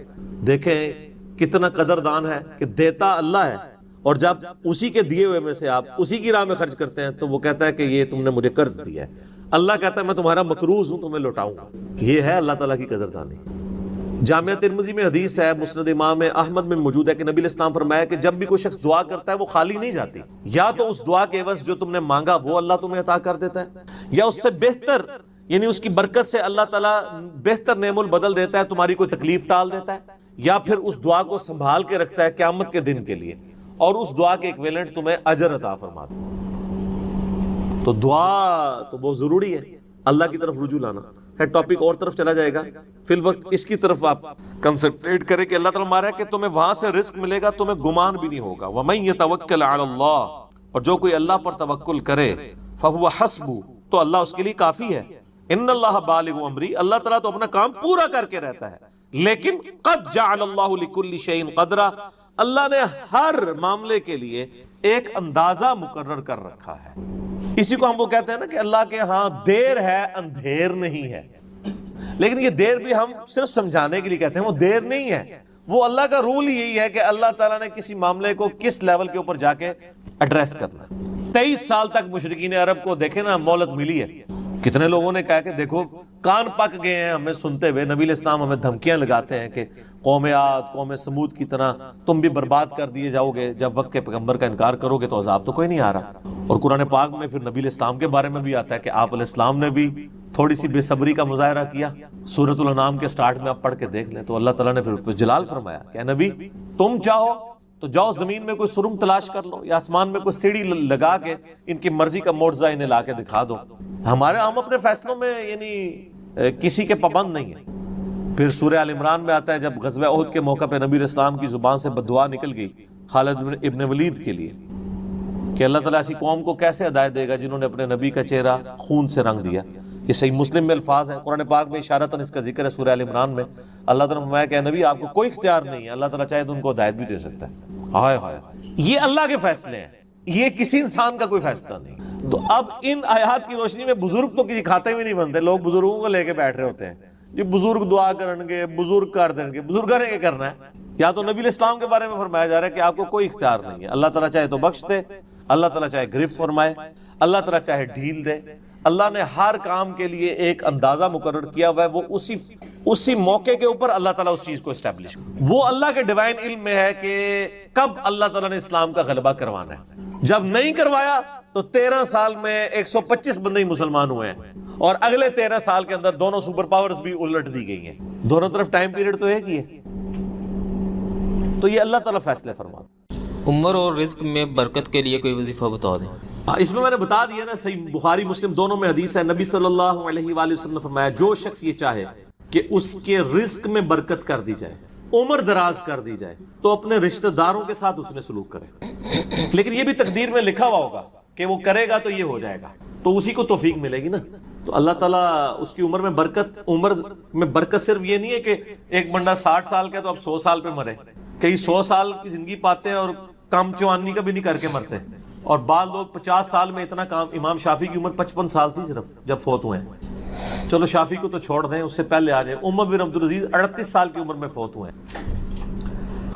دیکھیں کتنا قدردان ہے کہ دیتا اللہ ہے، اور جب اسی کے دیے ہوئے میں سے آپ اسی کی راہ میں خرچ کرتے ہیں تو وہ کہتا ہے کہ یہ تم نے مجھے قرض دیا ہے، اللہ کہتا ہے میں تمہارا مقروض ہوں، تمہیں لوٹاؤں گا۔ یہ ہے اللہ تعالیٰ کی قدردانی۔ جامعہ ترمذی میں حدیث ہے، مسند امام احمد میں موجود ہے کہ نبی علیہ السلام فرمایا کہ جب بھی کوئی شخص دعا کرتا ہے وہ خالی نہیں جاتی، یا تو اس دعا کے عوض جو تم نے مانگا وہ اللہ تمہیں عطا کر دیتا ہے، یا اس سے بہتر یعنی اس کی برکت سے اللہ تعالیٰ بہتر نعم البدل دیتا ہے، تمہاری کوئی تکلیف ٹال دیتا ہے، یا پھر اس دعا کو سنبھال کے رکھتا ہے قیامت کے دن کے لیے، اور اس دعا کے ایکویلنٹ تمہیں اجر عطا فرماتا ہے۔ تو دعا تو بہت ضروری ہے، اللہ کی طرف رجوع لانا۔ ہے ٹاپک اور طرف چلا جائے گا، فی الوقت اس کی طرف آپ کنسنٹریٹ کریں کہ اللہ تعالیٰ مارا ہے کہ تمہیں وہاں سے رزق ملے گا، تمہیں گمان بھی نہیں ہوگا. وَمَن يَتَوَكَّلْ عَلَى اللَّهِ، اور جو کوئی اللہ پر توکل کرے، فَهُوَ حَسْبُهُ، تو اللہ اس کے لیے کافی ہے. ان اللہ بالغ امری، اللہ تعالیٰ تو اپنا کام پورا کر کے رہتا ہے. لیکن قد جعل اللہ لکل شیء قدرا، اللہ نے ہر معاملے کے لیے ایک اندازہ مقرر کر رکھا ہے. اسی کو ہم وہ کہتے ہیں نا کہ اللہ کے ہاں دیر ہے اندھیر نہیں ہے. لیکن یہ دیر بھی ہم صرف سمجھانے کے لیے کہتے ہیں، وہ دیر نہیں ہے. وہ اللہ کا رول یہی ہے کہ اللہ تعالیٰ نے کسی معاملے کو کس لیول کے اوپر جا کے ایڈریس کرنا. 23 سال تک مشرکین عرب کو دیکھیں نا مہلت ملی ہے. کتنے لوگوں نے کہا کہ دیکھو کان پک گئے ہیں ہمیں سنتے ہوئے، نبی علیہ السلام ہمیں دھمکیاں لگاتے ہیں کہ قوم عاد قوم سمود کی طرح تم بھی برباد کر دیے جاؤ گے، جب وقت کے پیغمبر کا انکار کرو گے تو عذاب تو کوئی نہیں آ رہا. اور قرآن پاک میں پھر نبی علیہ السلام کے بارے میں بھی آتا ہے کہ آپ علیہ السلام نے بھی تھوڑی سی بے صبری کا مظاہرہ کیا. سورۃ الانعام کے سٹارٹ میں آپ پڑھ کے دیکھ لیں تو اللہ تعالیٰ نے پھر جلال فرمایا کہ اے نبی تم چاہو تو جاؤ زمین میں کوئی سرنگ تلاش کر لو یا آسمان میں کوئی سیڑھی لگا کے ان کی مرضی کا معجزہ انہیں لا کے دکھا دو. ہم اپنے فیصلوں میں یعنی کسی کے پابند نہیں ہیں. پھر سورہ آل عمران میں آتا ہے جب غزوہ احد کے موقع پہ نبی علیہ السلام کی زبان سے بد دعا نکل گئی خالد ابن ولید کے لیے کہ اللہ تعالیٰ ایسی قوم کو کیسے ہدایت دے گا جنہوں نے اپنے نبی کا چہرہ خون سے رنگ دیا. یہ صحیح مسلم میں الفاظ ہیں، قرآن پاک میں اشارتاً اس کا ذکر ہے. سورہ آل عمران میں اللہ تعالیٰ نے فرمایا کہ نبی آپ کو کوئی اختیار نہیں ہے، اللہ تعالیٰ چاہے تو ان کو ہدایت بھی دے سکتا ہے. ہائے ہائے، یہ اللہ کے فیصلے ہیں، یہ کسی انسان کا کوئی فیصلہ نہیں. تو اب ان آیات کی روشنی میں بزرگ تو کسی کھاتے میں نہیں بنتے. لوگ بزرگوں کو لے کے بیٹھ رہے ہوتے ہیں یہ بزرگ دعا کرن گے، بزرگ کر دیں گے. بزرگوں نے کیا کرنا ہے؟ یا تو نبی علیہ السلام کے بارے میں فرمایا جا رہا ہے کہ آپ کو کوئی اختیار نہیں ہے، اللہ تعالیٰ چاہے تو بخش دے، اللہ تعالیٰ چاہے گرفت فرمائے، اللہ تعالیٰ چاہے ڈھیل دے. اللہ نے ہر کام کے لیے ایک اندازہ مقرر کیا ہوا ہے، وہ اسی موقع کے اوپر اللہ تعالیٰ اس چیز کو اسٹیبلش. وہ اللہ کے ڈیوائن علم میں ہے کہ کب اللہ تعالیٰ نے اسلام کا غلبہ کروانا ہے. جب نہیں کروایا تو 13 سال میں 125 بندے ہی مسلمان ہوئے ہیں، اور اگلے 13 سال کے اندر دونوں سپر پاورز بھی الٹ دی گئی ہیں. دونوں طرف ٹائم پیریڈ تو ایک ہی ہے. تو یہ اللہ تعالیٰ فیصلے فرماتا. عمر اور رزق میں برکت کے لیے کوئی وظیفہ بتا دیں. اس میں نے بتا دیا نا، صحیح بخاری مسلم دونوں میں حدیث ہے. نبی صلی اللہ علیہ وآلہ وسلم نے فرمایا جو شخص یہ چاہے کہ اس کے رزق میں برکت کر دی جائے، عمر دراز کر دی جائے، تو اپنے رشتہ داروں کے ساتھ اس نے سلوک کرے. لیکن یہ بھی تقدیر میں لکھا ہوا ہوگا کہ وہ کرے گا تو یہ ہو جائے گا، تو اسی کو توفیق ملے گی نا. تو اللہ تعالیٰ اس کی عمر میں برکت صرف یہ نہیں ہے کہ ایک بندہ 60 سال کا تو اب 100 سال پہ مرے. کئی 100 سال کی زندگی پاتے ہیں اور کام چوانی کا بھی نہیں کر کے مرتے. اور بعض لوگ 50 سال میں اتنا کام. امام شافعی کی عمر 55 سال تھی صرف جب فوت ہوئے ہیں. چلو شافعی کو تو چھوڑ دیں، اس سے پہلے آ جائیں. عمر بن عبدالعزیز 38 سال کی عمر میں فوت ہوئے ہیں.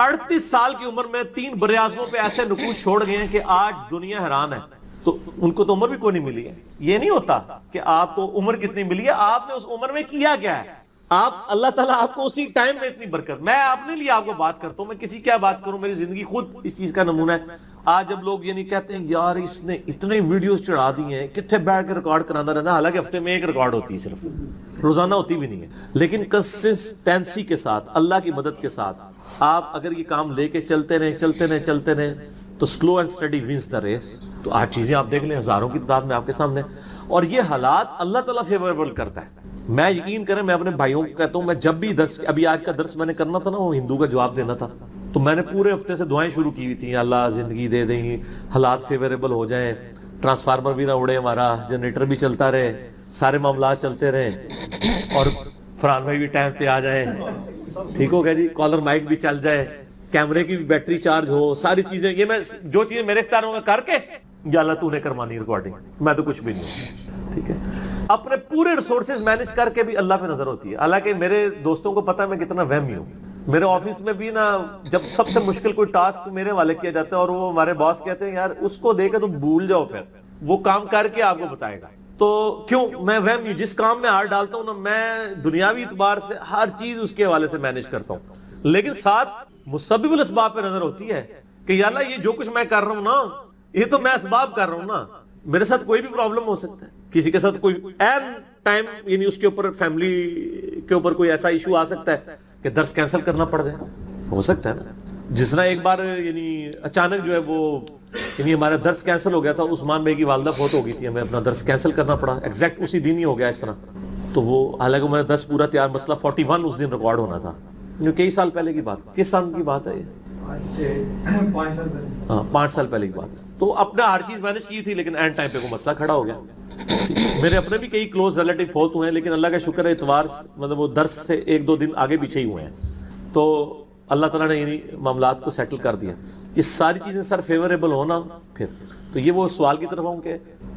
38 سال کی عمر میں 3 براعظموں پہ ایسے نقوش چھوڑ گئے ہیں کہ آج دنیا حیران ہے. تو ان کو تو عمر بھی کوئی نہیں ملی ہے. یہ نہیں ہوتا کہ آپ کو عمر کتنی ملی ہے، آپ نے اس عمر میں کیا کیا ہے. آپ اللہ تعالیٰ آپ کو اسی ٹائم میں اتنی برکت. میں اپنے لیے آپ کو بات کرتا ہوں، میں کسی کیا بات کروں، میری زندگی خود اس چیز کا نمونہ ہے. آج جب لوگ یہ نہیں کہتے ہیں یار اس نے اتنے ویڈیوز چڑھا دی ہیں، کتنے بیٹھ کے ریکارڈ کرانا رہنا، حالانکہ ہفتے میں ایک ریکارڈ ہوتی ہے، صرف روزانہ ہوتی بھی نہیں ہے. لیکن کنسسٹنسی کے ساتھ، اللہ کی مدد کے ساتھ آپ اگر یہ کام لے کے چلتے رہیں تو slow and steady wins the race. تو آج چیزیں آپ دیکھ لیں ہزاروں کی تعداد میں آپ کے سامنے، اور یہ حالات اللہ تعالیٰ فیوریبل کرتا ہے. میں یقین کریں، میں اپنے بھائیوں کو کہتا ہوں، میں جب بھی ابھی آج کا درس میں نے کرنا تھا نا، وہ ہندو کا جواب دینا تھا، تو میں نے پورے ہفتے سے دعائیں شروع کی ہوئی تھیں. اللہ زندگی دے دیں، حالات فیوریبل ہو جائیں، ٹرانسفارمر بھی نہ اڑے ہمارا، جنریٹر بھی چلتا رہے، سارے معاملات چلتے رہے، اور فرحان بھائی بھی ٹائم پہ آ جائے، ٹھیک ہو گیا جی، کالر مائک بھی چل جائے، کیمرے کی بھی بیٹری چارج ہو، ساری چیزیں. یہ میں جو چیزیں میرے اختیار ہوں گے کر کے، یا اللہ تو نے کرمانی ریکارڈنگ، میں تو کچھ بھی نہیں ہوں. ٹھیک ہے، اپنے پورے ریسورسز مینج کر کے بھی اللہ پہ نظر ہوتی ہے. حالانکہ میرے دوستوں کو پتہ ہے میں کتنا وہمی ہوں. میرے آفس میں بھی نا جب سب سے مشکل کوئی ٹاسک میرے والے کیا جاتا ہے اور وہ ہمارے باس کہتے ہیں یار اس کو دے کے تم بھول جاؤ، پھر وہ کام کر کے آپ کو بتائے گا. تو کیوں میں وہم ہوں، جس کام میں ہاتھ ڈالتا ہوں نا، میں دنیاوی اعتبار سے ہر چیز اس کے حوالے سے مینج کرتا ہوں، لیکن ساتھ مسبب الاسباب پہ نظر ہوتی ہے کہ یا اللہ یہ جو کچھ میں کر رہا ہوں نا، یہ تو میں اسباب کر رہا ہوں نا، میرے ساتھ کوئی بھی پرابلم ہو سکتا ہے، کسی کے ساتھ کوئی این ٹائم یعنی اس کے اوپر فیملی کے اوپر کوئی ایسا ایشو آ سکتا ہے کہ درس کینسل کرنا پڑ جائے، ہو سکتا ہے نا. جس طرح ایک بار یعنی اچانک جو ہے وہ یعنی ہمارا درس کینسل ہو گیا تھا، عثمان بھائی کی والدہ فوت ہو گئی تھی، ہمیں اپنا درس کینسل کرنا پڑا، ایگزیکٹ اسی دن ہی ہو گیا اس طرح. تو وہ حالانکہ میں 10 پورا تیار، مسئلہ 41 اس دن ریکارڈ ہونا تھا، جو کئی سال پہلے کی بات، کس سال کی بات ہے یہ؟ 5 سال پہلے، ہاں 5 سال پہلے کی بات ہے۔ تو اپنا ہر چیز مینج کی تھی، لیکن اینڈ ٹائم پہ کوئی مسئلہ کھڑا ہو گیا۔ میرے اپنے بھی کئی کلوز ریلیٹیو فوت ہوئے ہیں، لیکن اللہ کا شکر ہے اتوار مطلب وہ درس سے 1-2 دن آگے پیچھے ہی ہوئے ہیں، تو اللہ تعالیٰ نے یعنی معاملات کو سیٹل کر دیا۔ یہ ساری چیزیں سر فیوریبل ہونا، پھر تو یہ وہ سوال کی طرف ہوں کہ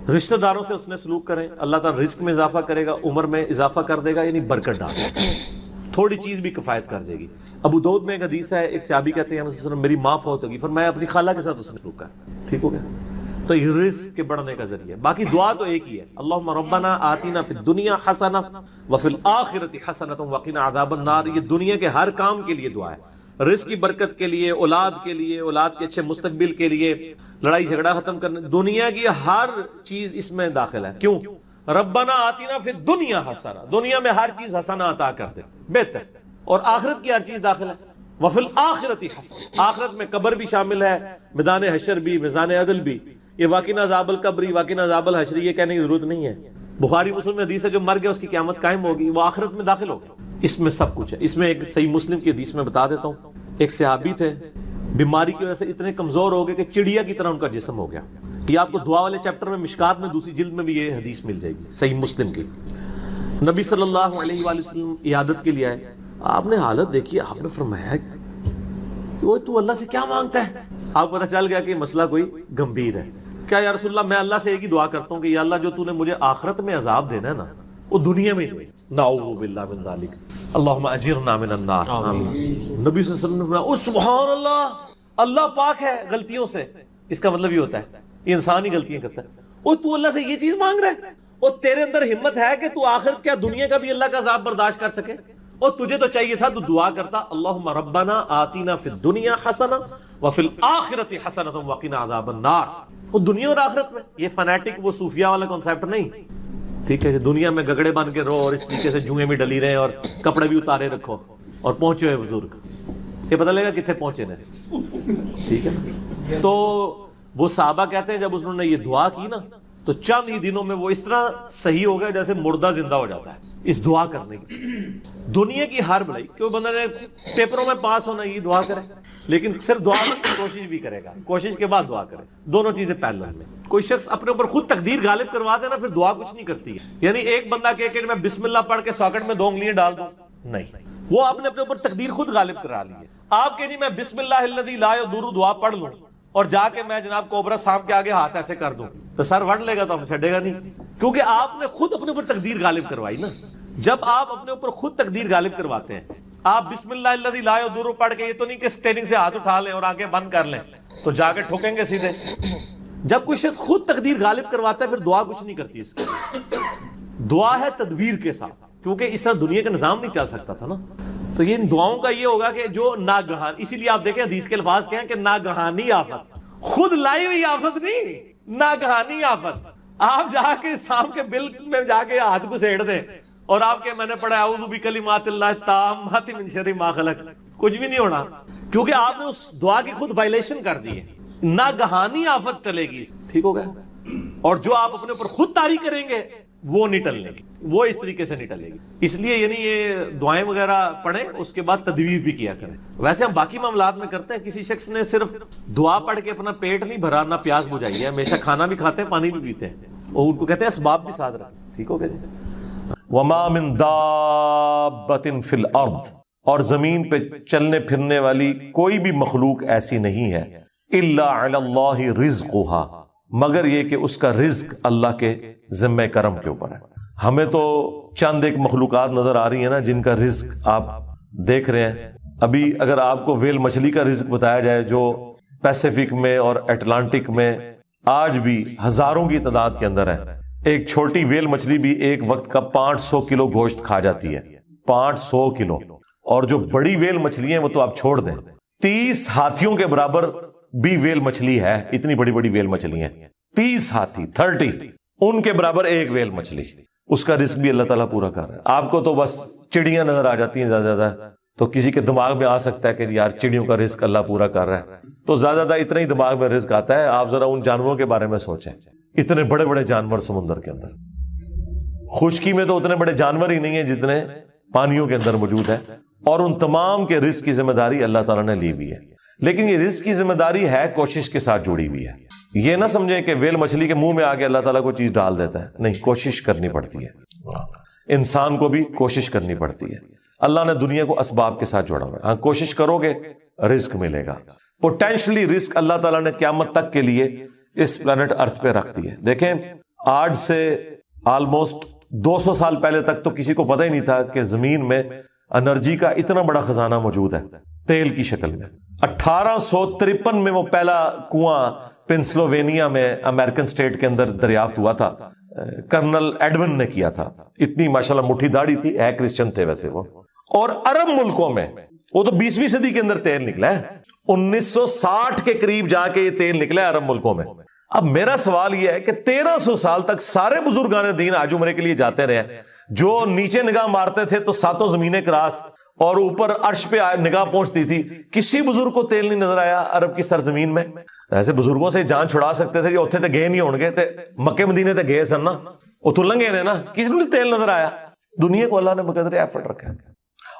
رشتہ داروں سے اس نے سلوک کریں، اللہ تعالیٰ رزق میں اضافہ کرے گا، عمر میں اضافہ کر دے گا، یعنی برکت ڈال دے گا، تھوڑی چیز بھی کفایت کر دے گی۔ ابو داؤد میں ایک حدیث ہے، ایک صحابی کہتے ہیں رسول اللہ صلی اللہ علیہ وسلم میری ماں فوت ہوگی، فرمایا اپنی خالہ کے ساتھ اس نے سلوک کر، ٹھیک ہو گیا۔ تو یہ رزق کے بڑھنے کا ذریعہ ہے۔ باقی دعا تو ایک ہی ہے، اللہم ربنا آتنا فی الدنیا حسنہ وفی الآخرۃ حسنۃ وقنا عذاب النار۔ یہ دنیا کے ہر کام کے لیے دعا ہے، رزق کی برکت کے لیے، اولاد کے لیے، اولاد کے اچھے مستقبل کے لیے، لڑائی جھگڑا ختم کرنے، دنیا کی ہر چیز اس میں داخل ہے۔ کیوں؟ ربنا آتنا فی الدنیا حسنہ، دنیا میں ہر چیز حسنہ عطا کر دے، بہتر، اور آخرت کی ہر چیز داخل ہے، وفی الآخرۃ حسنہ، آخرت میں قبر بھی شامل ہے، میدان حشر بھی، میدان عدل بھی، یہ واقعہ عذاب القبری، واقعہ عذاب الحشر، یہ کہنے کی ضرورت نہیں ہے۔ بخاری مسلم میں حدیث ہے جو مر گیا اس کی قیامت قائم ہوگی، وہ آخرت میں داخل ہوگا، اس میں سب کچھ ہے۔ اس میں ایک صحیح مسلم کی حدیث میں بتا دیتا ہوں، ایک صحابی تھے، بیماری کی وجہ سے اتنے کمزور ہو گئے کہ چڑیا کی طرح ان کا جسم ہو گیا۔ یہ آپ کو دعا والے چیپٹر میں مشکات میں دوسری جلد میں بھی یہ حدیث مل جائے گی، صحیح مسلم کی۔ نبی صلی اللہ علیہ وآلہ وسلم عیادت کے لیے آئے، آپ نے حالت دیکھی، آپ نے فرمایا کہ تو اللہ سے کیا مانگتا ہے؟ آپ کو پتہ چل گیا کہ یہ مسئلہ کوئی گمبھیر ہے۔ کیا یا رسول اللہ، میں اللہ سے ایک ہی دعا کرتا ہوں کہ یا اللہ جو تو نے مجھے آخرت میں عذاب دینا ہے نا، وہ دنیا میں ہی، نعوذ باللہ من ذالک، اللہم اجرنا من النار، آمین۔ نبی صلی اللہ علیہ وسلم نے فرمایا، او سبحان اللہ، اللہ پاک ہے غلطیوں سے۔ اس کا مطلب یہ ہوتا ہے یہ انسان ہی غلطیاں کرتا ہے۔ او تو اللہ سے یہ چیز مانگ رہا ہے، اور تیرے اندر ہمت ہے کہ تو آخرت کیا دنیا کا بھی اللہ کا عذاب برداشت کر سکے؟ اور تجھے تو چاہیے تھا تو دعا کرتا، اللہم ربنا آتینا فی الدنیا حسنہ وفی الآخرۃ حسنۃ وقنا عذاب النار۔ وہ دنیا اور آخرت میں، یہ فنیٹک وہ صوفیہ والا کنسیپٹ نہیں، ٹھیک ہے کہ دنیا میں گگڑے بن کے رہو اور اس طریقے سے جوئیں بھی ڈلی رہے اور کپڑے بھی اتارے رکھو اور پہنچے ہوئے بزرگ، یہ پتہ لگا کتنے پہنچے نے، ٹھیک ہے نا۔ تو وہ صحابہ کہتے ہیں جب انہوں نے یہ دعا کی نا تو چند ہی دنوں میں وہ اس طرح صحیح ہو گیا جیسے مردہ زندہ ہو جاتا ہے اس دعا کرنے کی۔ دنیا کی ہر بھلائی، کیوں بندہ نے پیپروں میں پاس ہونا یہ دعا کرے، لیکن صرف دعا کی کوشش بھی کرے گا، کوشش کے بعد دعا کرے، دونوں چیزیں پیرلل میں۔ کوئی شخص اپنے اوپر خود تقدیر غالب کروا دے نا، پھر دعا کچھ نہیں کرتی ہے۔ یعنی ایک بندہ کہ میں بسم اللہ پڑھ کے ساکٹ میں 2 انگلیاں ڈال دوں، نہیں، وہ آپ نے اپنے اوپر تقدیر خود غالب کرا لی ہے۔ آپ کہ نہیں میں بسم اللہ الذی لا یضر دعا پڑھ لوں اور جا کے میں جناب کوبرا سانپ کے آگے ہاتھ ایسے کر دوں تو سر وڑ لے گا تو ہم چھڑے گا نہیں، کیونکہ آپ نے خود اپنے اوپر تقدیر غالب کروائی نا۔ جب آپ اپنے اوپر خود تقدیر غالب کرواتے ہیں، آپ بسم اللہ الذی لا یضر پڑھ کے یہ تو نہیں کہ سٹیئرنگ سے ہاتھ اٹھا لیں اور آگے بند کر لیں تو جا کے ٹھوکیں گے سیدھے۔ جب کوئی شخص خود تقدیر غالب کرواتا ہے پھر دعا کچھ نہیں کرتی، اس کی دعا ہے تدبیر کے ساتھ، کیونکہ اس طرح دنیا کا نظام نہیں چل سکتا تھا نا۔ تو یہ ان دعاؤں کا یہ ہوگا کہ جو ناگہان، اسی لیے آپ دیکھیں حدیث کے الفاظ کیا ہیں کہ ناگہانی آفت، خود لائی ہوئی آفت نہیں، ناگہانی آفت۔ آپ جا کے سانپ کے بل میں جا کے ہاتھ کو سیڑ دیں اور آپ کے میں نے پڑھا اعوذ بکلمات اللہ التامات من شر ما خلق، کچھ بھی نہیں ہونا، کیونکہ آپ نے اس دعا کی خود وائلیشن کر دی ہے۔ ناگہانی آفت ٹلے گی، ٹھیک ہو گیا، اور جو آپ اپنے اوپر خود طاری کریں گے وہ نہیں ٹلنے گی، وہ اس طریقے سے نہیں ٹلے گی۔ اس لیے یعنی یہ دعائیں وغیرہ پڑھیں، اس کے بعد تدبیر بھی کیا کریں۔ ویسے ہم باقی معاملات میں کرتے ہیں، کسی شخص نے صرف دعا پڑھ کے اپنا پیٹ نہیں بھرا نہ پیاس بجھائی ہے، ہمیشہ کھانا بھی کھاتے ہیں پانی بھی پیتے ہیں، اور ان کو کہتے ہیں اسباب بھی ساتھ رکھیں، ٹھیک ہو گیا جی۔ وما من دابۃ فی الارض، اور زمین پہ چلنے پھرنے والی کوئی بھی مخلوق ایسی نہیں ہے، الا علی اللہ رزقها، مگر یہ کہ اس کا رزق اللہ کے ذمہ کرم کے اوپر ہے۔ ہمیں تو چند ایک مخلوقات نظر آ رہی ہیں نا جن کا رزق آپ دیکھ رہے ہیں۔ ابھی اگر آپ کو ویل مچھلی کا رزق بتایا جائے جو پیسیفک میں اور اٹلانٹک میں آج بھی ہزاروں کی تعداد کے اندر ہے، ایک چھوٹی ویل مچھلی بھی ایک وقت کا 500 کلو گوشت کھا جاتی ہے، 500 کلو۔ اور جو بڑی ویل مچھلی ہیں وہ تو آپ چھوڑ دیں، 30 ہاتھیوں کے برابر بھی ویل مچھلی ہے، اتنی بڑی بڑی ویل مچھلی ہیں، 30 ہاتھی، 30 ان کے برابر ایک ویل مچھلی، اس کا رزق بھی اللہ تعالیٰ پورا کر رہا ہے۔ آپ کو تو بس چڑیاں نظر آ جاتی ہیں زیادہ، تو کسی کے دماغ میں آ سکتا ہے کہ یار چڑیوں کا رزق اللہ پورا کر رہا ہے، تو زیادہ اتنا ہی دماغ میں رزق آتا ہے۔ آپ ذرا ان جانوروں کے بارے میں سوچیں، اتنے بڑے بڑے جانور سمندر کے اندر، خشکی میں تو اتنے بڑے جانور ہی نہیں ہیں جتنے پانیوں کے اندر موجود ہیں، اور ان تمام کے رزق کی ذمہ داری اللہ تعالیٰ نے لی ہوئی ہے. لیکن یہ رزق کی ذمہ داری ہے کوشش کے ساتھ جڑی ہوئی ہے. یہ نہ سمجھیں کہ ویل مچھلی کے منہ میں آگے اللہ تعالیٰ کوئی چیز ڈال دیتا ہے، نہیں، کوشش کرنی پڑتی ہے. انسان کو بھی کوشش کرنی پڑتی ہے. اللہ نے دنیا کو اسباب کے ساتھ جوڑا ہوا ہے. ہاں، کوشش کرو گے رزق ملے گا. پوٹینشلی رزق اللہ تعالیٰ نے قیامت تک کے لیے اس پلانٹ ارتھ پہ رکھ دی ہے. دیکھیں، آج سے آلموسٹ 200 سال پہلے تک تو کسی کو پتہ ہی نہیں تھا کہ زمین میں انرجی کا اتنا بڑا خزانہ موجود ہے تیل کی شکل میں. 1853 میں وہ پہلا کنواں پنسلوینیا میں امریکن سٹیٹ کے اندر دریافت ہوا تھا. کرنل ایڈون نے کیا تھا. اتنی ماشاءاللہ مٹھی داڑھی تھی، ہے کرسچن تھے ویسے وہ. اور عرب ملکوں میں وہ تو 20ویں صدی کے اندر تیل نکلا ہے. 1960 کے قریب جا کے یہ تیل نکلا ہے عرب ملکوں میں. اب میرا سوال یہ ہے کہ 1300 سال تک سارے بزرگان دین آج عمرے کے لیے جاتے رہے. جو نیچے نگاہ مارتے تھے تو ساتوں زمینیں کراس، اور اوپر عرش پہ نگاہ پہنچتی تھی. کسی بزرگ کو تیل نہیں نظر آیا عرب کی سرزمین میں. ایسے بزرگوں سے جان چھڑا سکتے تھے، اتنے تے گئے نہیں ہون گے، تے مکے مدینے تے گئے سن نا، وہ تو لنگے نے نا، کسی کو تیل نظر آیا. دنیا کو اللہ نے بقدر ایفرٹ رکھا ہے.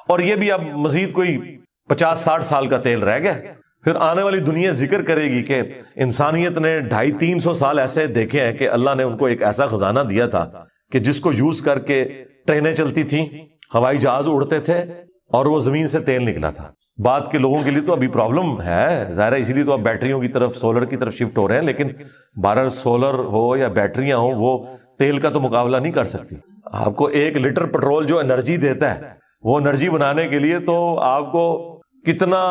اور یہ بھی اب مزید کوئی 50-60 سال کا تیل رہ گیا. پھر آنے والی دنیا ذکر کرے گی کہ انسانیت نے 250-300 سال ایسے دیکھے ہیں کہ اللہ نے ان کو ایک ایسا خزانہ دیا تھا کہ جس کو یوز کر کے ٹرینیں چلتی تھیں، ہوائی جہاز اڑتے تھے، اور وہ زمین سے تیل نکلا تھا. بعد کے لوگوں کے لیے تو ابھی پرابلم ہے ظاہر ہے، اسی لیے تو اب بیٹریوں کی طرف، سولر کی طرف شفٹ ہو رہے ہیں. لیکن بہرحال سولر ہو یا بیٹریاں ہوں، وہ تیل کا تو مقابلہ نہیں کر سکتی. آپ کو 1 لیٹر پٹرول جو انرجی دیتا ہے، وہ انرجی بنانے کے لیے تو آپ کو کتنا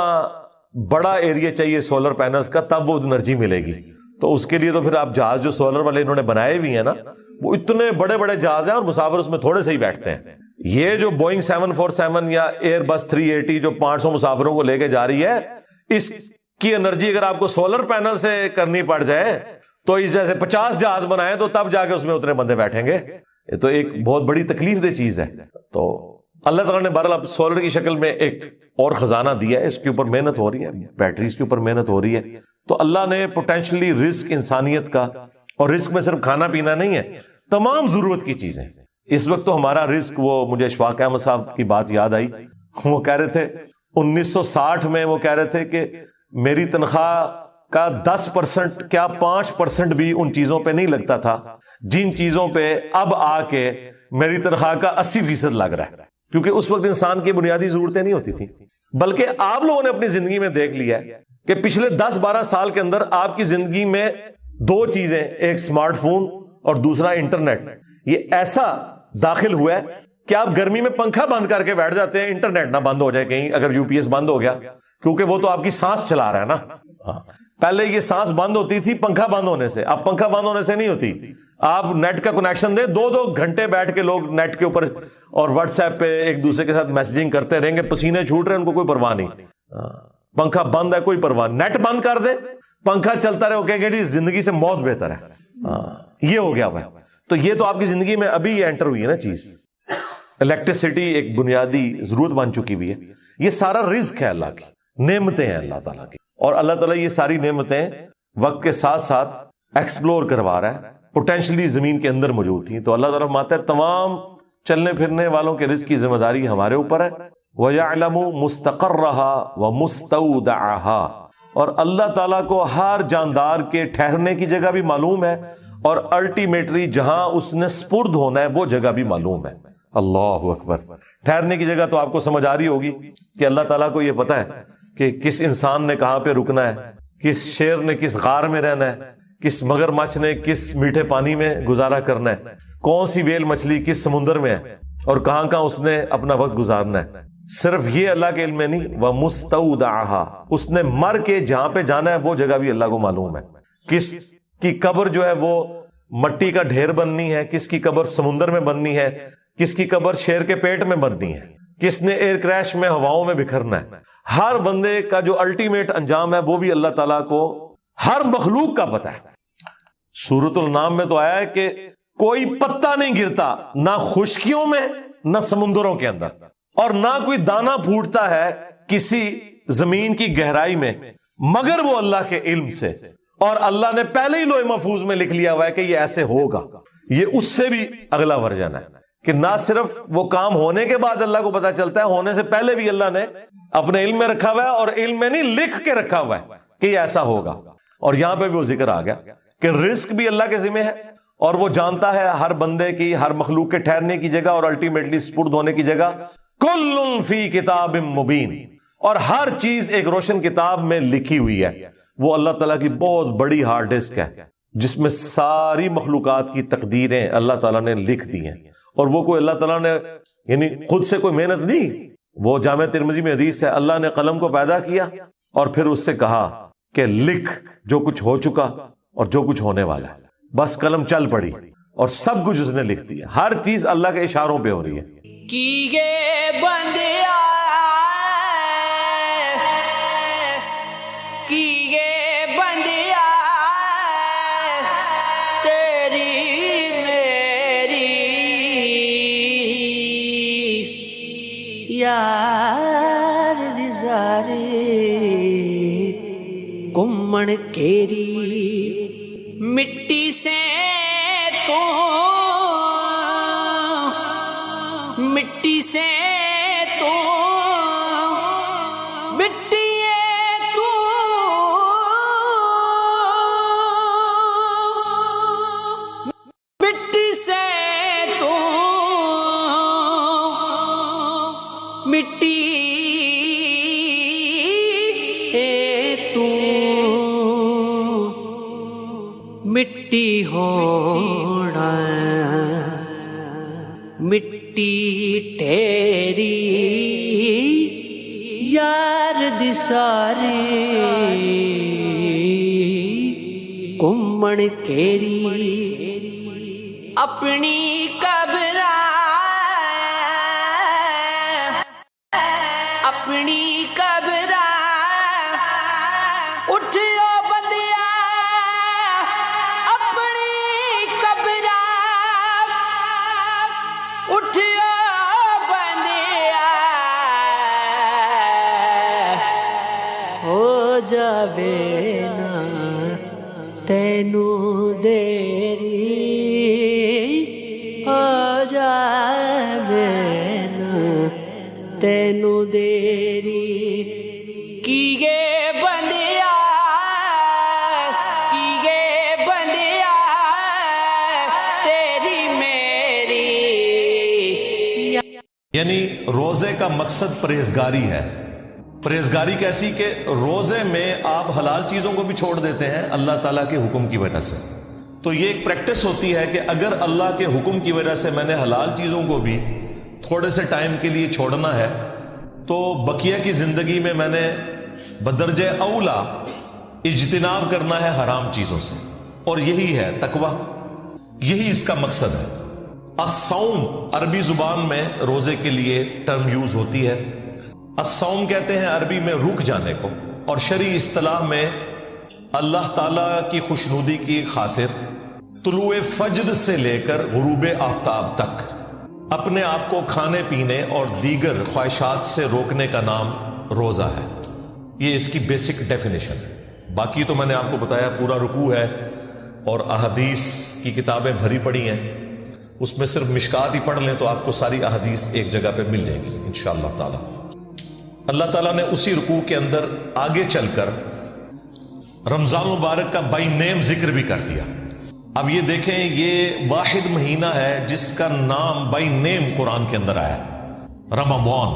بڑا ایریا چاہیے سولر پینلز کا، تب وہ انرجی ملے گی. تو اس کے لیے تو پھر آپ جہاز جو سولر والے انہوں نے بنائے بھی ہیں نا، وہ اتنے بڑے بڑے جہاز ہیں اور مسافر اس میں تھوڑے سے ہی بیٹھتے ہیں. یہ جو بوئنگ 747 یا ایئر بس 380 جو 500 مسافروں کو لے کے جا رہی ہے، اس کی انرجی اگر آپ کو سولر پینل سے کرنی پڑ جائے تو اس جیسے 50 جہاز بنائے تو تب جا کے اس میں اتنے بندے بیٹھیں گے. یہ تو ایک بہت بڑی تکلیف دہ چیز ہے. تو اللہ تعالیٰ نے بہرحال اب سولر کی شکل میں ایک اور خزانہ دیا ہے. اس کے اوپر محنت ہو رہی ہے، بیٹریز کے اوپر محنت ہو رہی ہے. تو اللہ نے پوٹینشلی رزق انسانیت کا، اور رزق میں صرف کھانا پینا نہیں ہے، تمام ضرورت کی چیزیں. اس وقت تو ہمارا رزق، وہ مجھے اشفاق احمد صاحب کی بات یاد آئی. وہ کہہ رہے تھے 1960 میں وہ کہہ رہے تھے کہ میری تنخواہ کا 10% کیا 5% بھی ان چیزوں پہ نہیں لگتا تھا جن چیزوں پہ اب آ کے میری تنخواہ کا 80% لگ رہا ہے. کیونکہ اس وقت انسان کی بنیادی ضرورتیں نہیں ہوتی تھیں. بلکہ آپ لوگوں نے اپنی زندگی میں دیکھ لیا ہے کہ پچھلے 10-12 سال کے اندر آپ کی زندگی میں 2 چیزیں، ایک سمارٹ فون اور دوسرا انٹرنیٹ، یہ ایسا داخل ہوا ہے کہ آپ گرمی میں پنکھا بند کر کے بیٹھ جاتے ہیں، انٹرنیٹ نہ بند ہو جائے کہیں، اگر UPS بند ہو گیا، کیونکہ وہ تو آپ کی سانس چلا رہا ہے نا. پہلے یہ سانس بند ہوتی تھی پنکھا بند ہونے سے، اب پنکھا بند ہونے سے نہیں ہوتی. آپ نیٹ کا کنیکشن دیں، 2 گھنٹے بیٹھ کے لوگ نیٹ کے اوپر اور واٹس ایپ پہ ایک دوسرے کے ساتھ میسجنگ کرتے رہیں گے، پسینے چھوٹ رہے ہیں، ان کو کوئی پرواہ نہیں. پنکھا بند ہے، کوئی پرواہ. نیٹ بند کر دے، پنکھا چلتا رہے، وہ کہیں گے زندگی سے موت بہتر ہے. یہ ہو گیا. تو یہ تو آپ کی زندگی میں ابھی انٹر ہوئی ہے نا چیز. الیکٹریسٹی ایک بنیادی ضرورت بن چکی ہوئی ہے. یہ سارا رزق ہے اللہ کی، نعمتیں ہیں اللہ تعالیٰ کی. اور اللہ تعالیٰ یہ ساری نعمتیں وقت کے ساتھ ساتھ ایکسپلور کروا رہا ہے. پوٹینشلی زمین کے اندر موجود تھیں. تو اللہ تعالیٰ فرماتا ہے تمام چلنے پھرنے والوں کے رزق کی ذمہ داری ہمارے اوپر ہے. وَيَعْلَمُ مُسْتَقَرَّهَا وَمُسْتَوْدَعَهَا، اور اللہ تعالیٰ کو ہر جاندار کے ٹھہرنے کی جگہ بھی معلوم ہے، اور الٹیمیٹلی جہاں اس نے سپرد ہونا ہے وہ جگہ بھی معلوم ہے. اللہ اکبر. ٹھہرنے کی جگہ تو آپ کو سمجھ آ رہی ہوگی کہ اللہ تعالیٰ کو یہ پتا ہے کہ کس انسان نے کہاں پہ رکنا ہے، کس شیر نے کس غار میں رہنا ہے، کس مگر مچھ نے کس میٹھے پانی میں گزارا کرنا ہے، کون سی ویل مچھلی کس سمندر میں ہے، اور کہاں کہاں اس نے اپنا وقت گزارنا ہے. صرف یہ اللہ کے علم میں نہیں، وَمُسْتَوْدَعَهَا، اس نے مر کے جہاں پہ جانا ہے وہ جگہ بھی اللہ کو معلوم ہے. کس کی قبر جو ہے وہ مٹی کا ڈھیر بننی ہے، کس کی قبر سمندر میں بننی ہے، کس کی قبر شیر کے پیٹ میں بننی ہے، کس نے ایئر کریش میں ہواؤں میں بکھرنا ہے. ہر بندے کا جو الٹیمیٹ انجام ہے وہ بھی اللہ تعالیٰ کو ہر مخلوق کا پتہ ہے. سورۃ النام میں تو آیا ہے کہ کوئی پتا نہیں گرتا نہ خشکیوں میں نہ سمندروں کے اندر، اور نہ کوئی دانہ پھوٹتا ہے کسی زمین کی گہرائی میں مگر وہ اللہ کے علم سے. اور اللہ نے پہلے ہی لوح محفوظ میں لکھ لیا ہوا ہے کہ یہ ایسے ہوگا. یہ اس سے بھی اگلا ورژن ہے کہ نہ صرف وہ کام ہونے کے بعد اللہ کو پتا چلتا ہے، ہونے سے پہلے بھی اللہ نے اپنے علم میں رکھا ہوا ہے، اور علم میں نہیں لکھ کے رکھا ہوا ہے کہ یہ ایسا ہوگا. اور یہاں پہ بھی وہ ذکر آ گیا کہ رزق بھی اللہ کے ذمہ ہے، اور وہ جانتا ہے ہر بندے کی، ہر مخلوق کے ٹھہرنے کی جگہ اور الٹیمیٹلی سپرد ہونے کی جگہ. کل فی کتاب مبین، اور ہر چیز ایک روشن کتاب میں لکھی ہوئی ہے. وہ اللہ تعالیٰ کی بہت بڑی ہارڈ ڈسک ہے جس میں ساری مخلوقات کی تقدیریں اللہ تعالیٰ نے لکھ دی ہیں. اور وہ کوئی اللہ تعالیٰ نے یعنی خود سے کوئی محنت نہیں. وہ جامع ترمذی میں حدیث ہے، اللہ نے قلم کو پیدا کیا اور پھر اس سے کہا کہ لکھ جو کچھ ہو چکا اور جو کچھ ہونے والا ہے. بس قلم چل پڑی اور سب کچھ اس نے لکھ دیا. ہر چیز اللہ کے اشاروں پہ ہو رہی ہے. کی گے بندیا کی گے بندیا تیری میری یار دی ساری گمن کیری مٹی سے تو مٹی سے تو مٹی تو مٹی سے تو مٹی مٹی ہونا مٹی تیری یار دی ساری گمن کیری اپنی قبر اپنی قبر اٹھو بندیا اپنی قبر اٹھو بندیا ہو جاوے نا تینو دیری ہو جاوے نا تینو دیری کی گے بندیا کی گے بندیا تیری میری. یعنی روزے کا مقصد پرہیزگاری ہے. پرہیزگاری کیسی کہ روزے میں آپ حلال چیزوں کو بھی چھوڑ دیتے ہیں اللہ تعالیٰ کے حکم کی وجہ سے. تو یہ ایک پریکٹس ہوتی ہے کہ اگر اللہ کے حکم کی وجہ سے میں نے حلال چیزوں کو بھی تھوڑے سے ٹائم کے لیے چھوڑنا ہے تو بقیہ کی زندگی میں میں نے بدرجہ اولا اجتناب کرنا ہے حرام چیزوں سے. اور یہی ہے تقویٰ، یہی اس کا مقصد ہے. الصوم عربی زبان میں روزے کے لیے ٹرم یوز ہوتی ہے. الصوم کہتے ہیں عربی میں رک جانے کو، اور شرعی اصطلاح میں اللہ تعالیٰ کی خوشنودی کی خاطر طلوع فجر سے لے کر غروب آفتاب تک اپنے آپ کو کھانے پینے اور دیگر خواہشات سے روکنے کا نام روزہ ہے. یہ اس کی بیسک ڈیفینیشن ہے. باقی تو میں نے آپ کو بتایا پورا رکوع ہے اور احادیث کی کتابیں بھری پڑی ہیں. اس میں صرف مشکات ہی پڑھ لیں تو آپ کو ساری احادیث ایک جگہ پہ مل جائیں گی انشاءاللہ تعالی. اللہ تعالیٰ نے اسی رکوع کے اندر آگے چل کر رمضان مبارک کا بائی نیم ذکر بھی کر دیا. اب یہ دیکھیں یہ واحد مہینہ ہے جس کا نام بائی نیم قرآن کے اندر آیا ہے. رمضان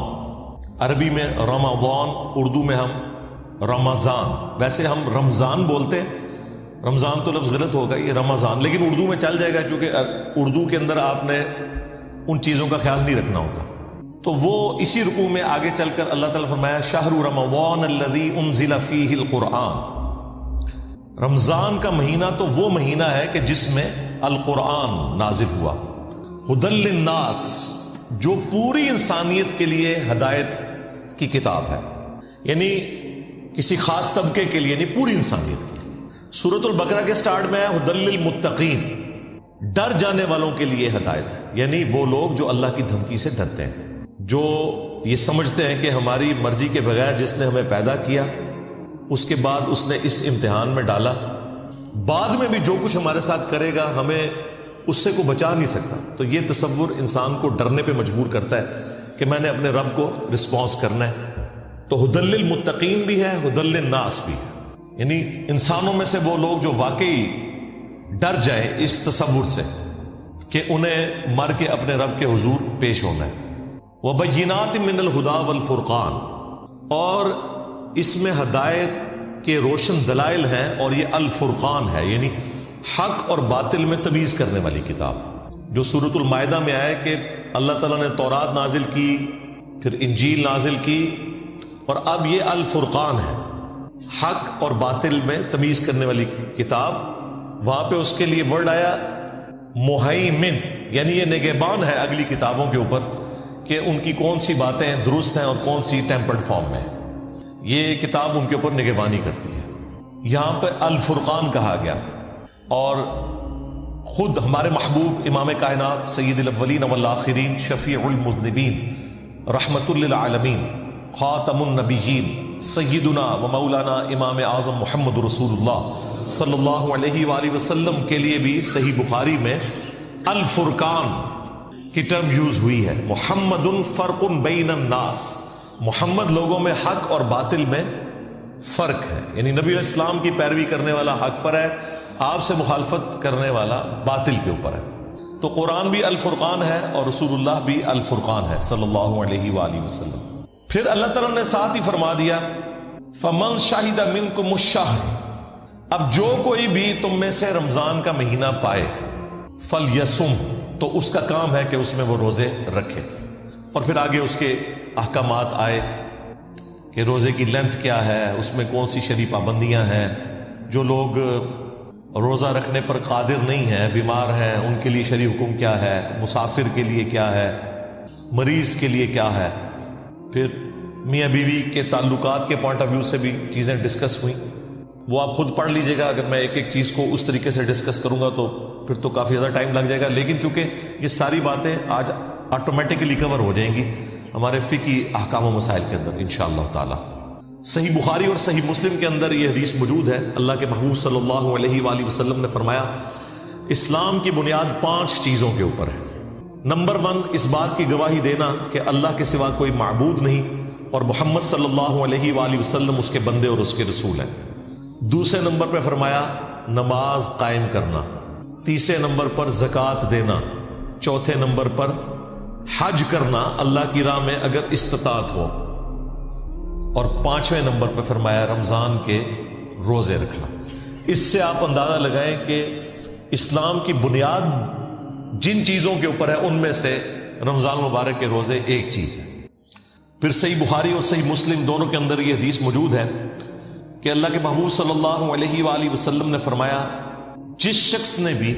عربی میں رمضان، اردو میں ہم رمضان. ویسے ہم رمضان بولتے ہیں، رمضان تو لفظ غلط ہوگا، یہ رمضان، لیکن اردو میں چل جائے گا کیونکہ اردو کے اندر آپ نے ان چیزوں کا خیال نہیں رکھنا ہوتا. تو وہ اسی رکوع میں آگے چل کر اللہ تعالیٰ فرمایا شہر رمضان الذی انزل فیہ القرآن. رمضان کا مہینہ تو وہ مہینہ ہے کہ جس میں القرآن نازل ہوا. ھدی للناس، جو پوری انسانیت کے لیے ہدایت کی کتاب ہے، یعنی کسی خاص طبقے کے لیے نہیں، پوری انسانیت کے لیے. سورۃ البقرہ کے سٹارٹ میں ہے ھدی للمتقین، ڈر جانے والوں کے لیے ہدایت ہے، یعنی وہ لوگ جو اللہ کی دھمکی سے ڈرتے ہیں، جو یہ سمجھتے ہیں کہ ہماری مرضی کے بغیر جس نے ہمیں پیدا کیا، اس کے بعد اس نے اس امتحان میں ڈالا، بعد میں بھی جو کچھ ہمارے ساتھ کرے گا ہمیں اس سے کوئی بچا نہیں سکتا. تو یہ تصور انسان کو ڈرنے پہ مجبور کرتا ہے کہ میں نے اپنے رب کو رسپانس کرنا ہے. تو ہدی للمتقین بھی ہے، ہدی للناس بھی ہے، یعنی انسانوں میں سے وہ لوگ جو واقعی ڈر جائے اس تصور سے کہ انہیں مر کے اپنے رب کے حضور پیش ہونا ہے. وَبَيِّنَاتٍ مِّنَ الْهُدَىٰ وَالْفُرْقَانِ، اور اس میں ہدایت کے روشن دلائل ہیں، اور یہ الفرقان ہے، یعنی حق اور باطل میں تمیز کرنے والی کتاب. جو سورۃ المائدہ میں آئے کہ اللہ تعالیٰ نے تورات نازل کی، پھر انجیل نازل کی، اور اب یہ الفرقان ہے، حق اور باطل میں تمیز کرنے والی کتاب. وہاں پہ اس کے لیے ورڈ آیا مہیمن، یعنی یہ نگہبان ہے اگلی کتابوں کے اوپر کہ ان کی کون سی باتیں درست ہیں اور کون سی ٹیمپرڈ فارم میں. یہ کتاب ان کے اوپر نگہبانی کرتی ہے. یہاں پہ الفرقان کہا گیا، اور خود ہمارے محبوب امام کائنات سید الاولین والآخرین شفیع المذنبین رحمت للعالمین خاتم النبیین سیدنا و مولانا امام اعظم محمد رسول اللہ صلی اللہ علیہ وآلہ وسلم کے لیے بھی صحیح بخاری میں الفرقان کی ٹرم یوز ہوئی ہے. محمد فرق بین الناس، محمد لوگوں میں حق اور باطل میں فرق ہے، یعنی نبی علیہ السلام کی پیروی کرنے والا حق پر ہے، آپ سے مخالفت کرنے والا باطل کے اوپر ہے. تو قرآن بھی الفرقان ہے اور رسول اللہ بھی الفرقان ہے صلی اللہ علیہ وآلہ وسلم. پھر اللہ تعالیٰ نے ساتھ ہی فرما دیا فَمَنْ شَهِدَ مِنْكُمُ الشَّهْرَ، اب جو کوئی بھی تم میں سے رمضان کا مہینہ پائے فَلْيَصُمْ، تو اس کا کام ہے کہ اس میں وہ روزے رکھے. اور پھر آگے اس کے احکامات آئے کہ روزے کی لینتھ کیا ہے، اس میں کون سی شرعی پابندیاں ہیں، جو لوگ روزہ رکھنے پر قادر نہیں ہیں، بیمار ہیں، ان کے لیے شرعی حکم کیا ہے، مسافر کے لیے کیا ہے، مریض کے لیے کیا ہے. پھر میاں بیوی کے تعلقات کے پوائنٹ آف ویو سے بھی چیزیں ڈسکس ہوئیں. وہ آپ خود پڑھ لیجئے گا، اگر میں ایک ایک چیز کو اس طریقے سے ڈسکس کروں گا تو پھر تو کافی زیادہ ٹائم لگ جائے گا. لیکن چونکہ یہ ساری باتیں آج آٹومیٹکلی کور ہو جائیں گی ہمارے فقہی احکام و مسائل کے اندر انشاءاللہ تعالی. صحیح بخاری اور صحیح مسلم کے اندر یہ حدیث موجود ہے. اللہ کے محبوب صلی اللہ علیہ وآلہ وسلم نے فرمایا اسلام کی بنیاد 5 چیزوں کے اوپر ہے. نمبر 1 اس بات کی گواہی دینا کہ اللہ کے سوا کوئی معبود نہیں اور محمد صلی اللہ علیہ وآلہ وسلم اس کے بندے اور اس کے رسول ہیں. دوسرے نمبر پہ فرمایا نماز قائم کرنا. تیسرے نمبر پر زکوٰۃ دینا. چوتھے نمبر پر حج کرنا اللہ کی راہ میں اگر استطاعت ہو. اور 5ویں نمبر پہ فرمایا رمضان کے روزے رکھنا. اس سے آپ اندازہ لگائیں کہ اسلام کی بنیاد جن چیزوں کے اوپر ہے ان میں سے رمضان مبارک کے روزے ایک چیز ہے. پھر صحیح بخاری اور صحیح مسلم دونوں کے اندر یہ حدیث موجود ہے کہ اللہ کے محبوب صلی اللہ علیہ وآلہ وسلم نے فرمایا جس شخص نے بھی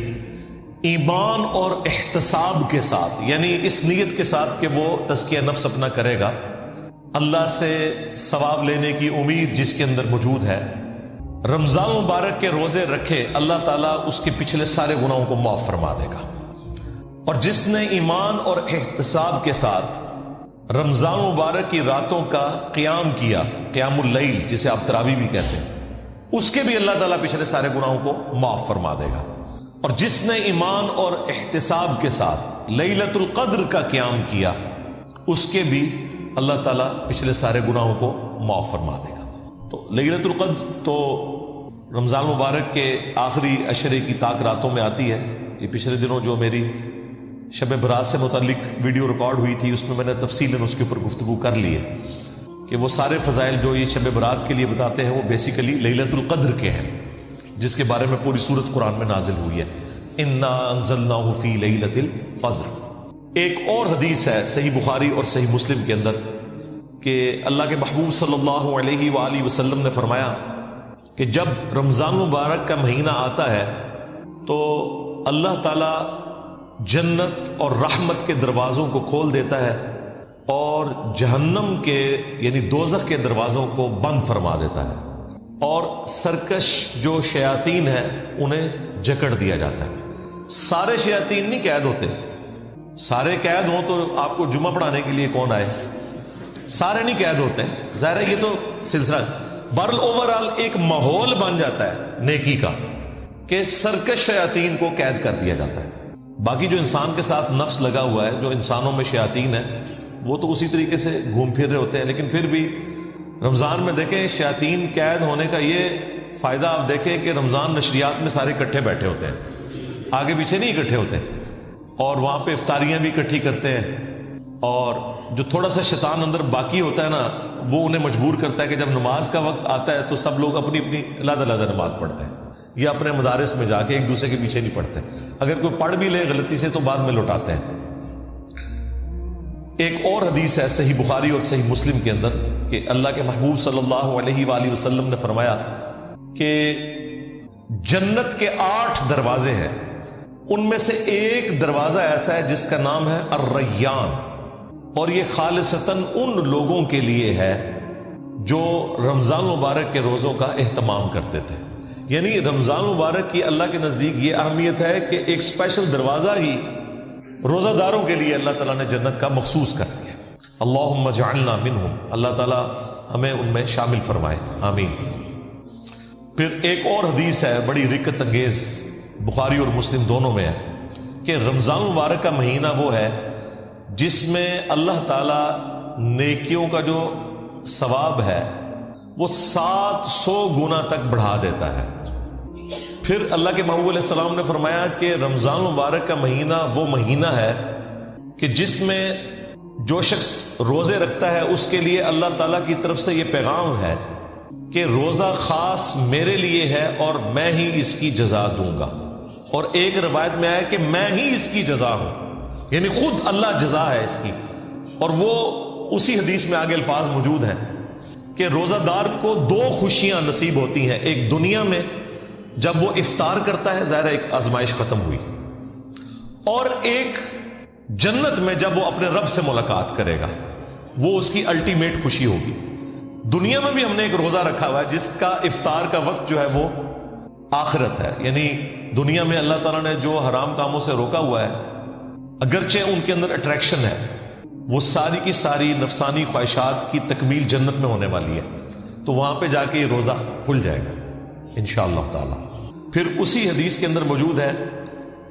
ایمان اور احتساب کے ساتھ، یعنی اس نیت کے ساتھ کہ وہ تزکیہ نفس اپنا کرے گا، اللہ سے ثواب لینے کی امید جس کے اندر موجود ہے، رمضان مبارک کے روزے رکھے، اللہ تعالیٰ اس کے پچھلے سارے گناہوں کو معاف فرما دے گا. اور جس نے ایمان اور احتساب کے ساتھ رمضان مبارک کی راتوں کا قیام کیا، قیام اللیل جسے آپ تراویح بھی کہتے ہیں، اس کے بھی اللہ تعالیٰ پچھلے سارے گناہوں کو معاف فرما دے گا. اور جس نے ایمان اور احتساب کے ساتھ لیلۃ القدر کا قیام کیا، اس کے بھی اللہ تعالیٰ پچھلے سارے گناہوں کو معاف فرما دے گا. تو لیلۃ القدر تو رمضان مبارک کے آخری عشرے کی طاق راتوں میں آتی ہے. یہ پچھلے دنوں جو میری شب برات سے متعلق ویڈیو ریکارڈ ہوئی تھی اس میں میں نے تفصیلاً اس کے اوپر گفتگو کر لی ہے کہ وہ سارے فضائل جو یہ شب برات کے لیے بتاتے ہیں وہ بیسیکلی لیلۃ القدر کے ہیں، جس کے بارے میں پوری سورت قرآن میں نازل ہوئی ہے انا انزلناہ فی لیلۃ القدر. ایک اور حدیث ہے صحیح بخاری اور صحیح مسلم کے اندر کہ اللہ کے محبوب صلی اللہ علیہ وآلہ وسلم نے فرمایا کہ جب رمضان مبارک کا مہینہ آتا ہے تو اللہ تعالیٰ جنت اور رحمت کے دروازوں کو کھول دیتا ہے اور جہنم کے یعنی دوزخ کے دروازوں کو بند فرما دیتا ہے، اور سرکش جو شیاطین ہیں انہیں جکڑ دیا جاتا ہے. سارے شیاطین نہیں قید ہوتے، سارے قید ہوں تو آپ کو جمعہ پڑھانے کے لیے کون آئے؟ سارے نہیں قید ہوتے، ظاہر ہے یہ تو سلسلہ برل اوورال ایک ماحول بن جاتا ہے نیکی کا کہ سرکش شیاطین کو قید کر دیا جاتا ہے. باقی جو انسان کے ساتھ نفس لگا ہوا ہے، جو انسانوں میں شیاطین ہے، وہ تو اسی طریقے سے گھوم پھر رہے ہوتے ہیں، لیکن پھر بھی رمضان میں دیکھیں شیاطین قید ہونے کا یہ فائدہ آپ دیکھیں کہ رمضان نشریات میں سارے اکٹھے بیٹھے ہوتے ہیں، آگے پیچھے نہیں اکٹھے ہوتے، اور وہاں پہ افطاریاں بھی اکٹھی کرتے ہیں، اور جو تھوڑا سا شیطان اندر باقی ہوتا ہے نا، وہ انہیں مجبور کرتا ہے کہ جب نماز کا وقت آتا ہے تو سب لوگ اپنی اپنی علیحدہ علیحدہ نماز پڑھتے ہیں، یا اپنے مدارس میں جا کے ایک دوسرے کے پیچھے نہیں پڑھتے، اگر کوئی پڑھ بھی لے غلطی سے تو بعد میں لوٹاتے ہیں۔ ایک اور حدیث ہے صحیح بخاری اور صحیح مسلم کے اندر کہ اللہ کے محبوب صلی اللہ علیہ وآلہ وسلم نے فرمایا کہ جنت کے 8 دروازے ہیں، ان میں سے ایک دروازہ ایسا ہے جس کا نام ہے الریان، اور یہ خالصتاً ان لوگوں کے لیے ہے جو رمضان مبارک کے روزوں کا اہتمام کرتے تھے۔ یعنی رمضان مبارک کی اللہ کے نزدیک یہ اہمیت ہے کہ ایک اسپیشل دروازہ ہی روزہ داروں کے لیے اللہ تعالیٰ نے جنت کا مخصوص کر دیا۔ اللہم اجعلنا منہم، اللہ تعالیٰ ہمیں ان میں شامل فرمائے، آمین۔ پھر ایک اور حدیث ہے بڑی رکت انگیز، بخاری اور مسلم دونوں میں ہے، کہ رمضان مبارک کا مہینہ وہ ہے جس میں اللہ تعالیٰ نیکیوں کا جو ثواب ہے وہ 700 گنا تک بڑھا دیتا ہے۔ پھر اللہ کے محبوب علیہ السلام نے فرمایا کہ رمضان مبارک کا مہینہ وہ مہینہ ہے کہ جس میں جو شخص روزے رکھتا ہے اس کے لیے اللہ تعالیٰ کی طرف سے یہ پیغام ہے کہ روزہ خاص میرے لیے ہے اور میں ہی اس کی جزا دوں گا، اور ایک روایت میں آیا کہ میں ہی اس کی جزا ہوں، یعنی خود اللہ جزا ہے اس کی۔ اور وہ اسی حدیث میں آگے الفاظ موجود ہیں کہ روزہ دار کو 2 خوشیاں نصیب ہوتی ہیں، ایک دنیا میں جب وہ افطار کرتا ہے، ظاہر ایک آزمائش ختم ہوئی، اور ایک جنت میں جب وہ اپنے رب سے ملاقات کرے گا، وہ اس کی الٹیمیٹ خوشی ہوگی۔ دنیا میں بھی ہم نے ایک روزہ رکھا ہوا ہے جس کا افطار کا وقت جو ہے وہ آخرت ہے، یعنی دنیا میں اللہ تعالیٰ نے جو حرام کاموں سے روکا ہوا ہے، اگرچہ ان کے اندر اٹریکشن ہے، وہ ساری کی ساری نفسانی خواہشات کی تکمیل جنت میں ہونے والی ہے، تو وہاں پہ جا کے یہ روزہ کھل جائے گا انشاءاللہ تعالی۔ پھر اسی حدیث کے اندر موجود ہے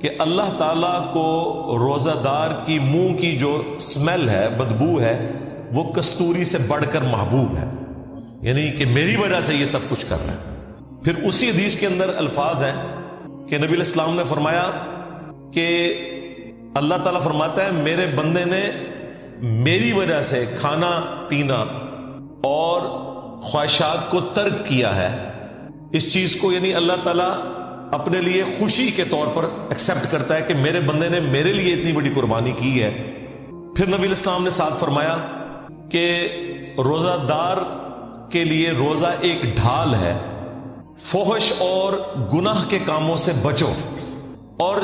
کہ اللہ تعالیٰ کو روزہ دار کی منہ کی جو سمیل ہے، بدبو ہے، وہ کستوری سے بڑھ کر محبوب ہے، یعنی کہ میری وجہ سے یہ سب کچھ کر رہا ہے۔ پھر اسی حدیث کے اندر الفاظ ہیں کہ نبی علیہ السلام نے فرمایا کہ اللہ تعالیٰ فرماتا ہے میرے بندے نے میری وجہ سے کھانا پینا اور خواہشات کو ترک کیا ہے، اس چیز کو یعنی اللہ تعالیٰ اپنے لیے خوشی کے طور پر ایکسپٹ کرتا ہے کہ میرے بندے نے میرے لیے اتنی بڑی قربانی کی ہے۔ پھر نبی علیہ السلام نے ساتھ فرمایا کہ روزہ دار کے لیے روزہ ایک ڈھال ہے، فحش اور گناہ کے کاموں سے بچو، اور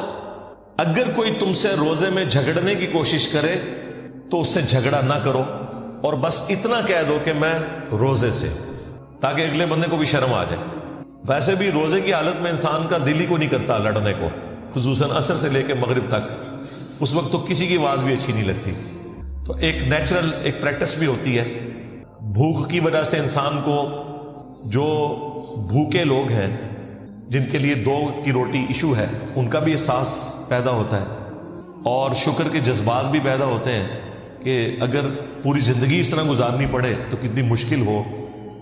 اگر کوئی تم سے روزے میں جھگڑنے کی کوشش کرے تو اس سے جھگڑا نہ کرو، اور بس اتنا کہہ دو کہ میں روزے سے، تاکہ اگلے بندے کو بھی شرم آ جائے۔ ویسے بھی روزے کی حالت میں انسان کا دل ہی کو نہیں کرتا لڑنے کو، خصوصاً عصر سے لے کے مغرب تک، اس وقت تو کسی کی آواز بھی اچھی نہیں لگتی۔ تو ایک نیچرل ایک پریکٹس بھی ہوتی ہے، بھوک کی وجہ سے انسان کو، جو بھوکے لوگ ہیں جن کے لیے 2 وقت کی روٹی ایشو ہے، ان کا بھی احساس پیدا ہوتا ہے، اور شکر کے جذبات بھی پیدا ہوتے ہیں کہ اگر پوری زندگی اس طرح گزارنی پڑے تو کتنی مشکل ہو،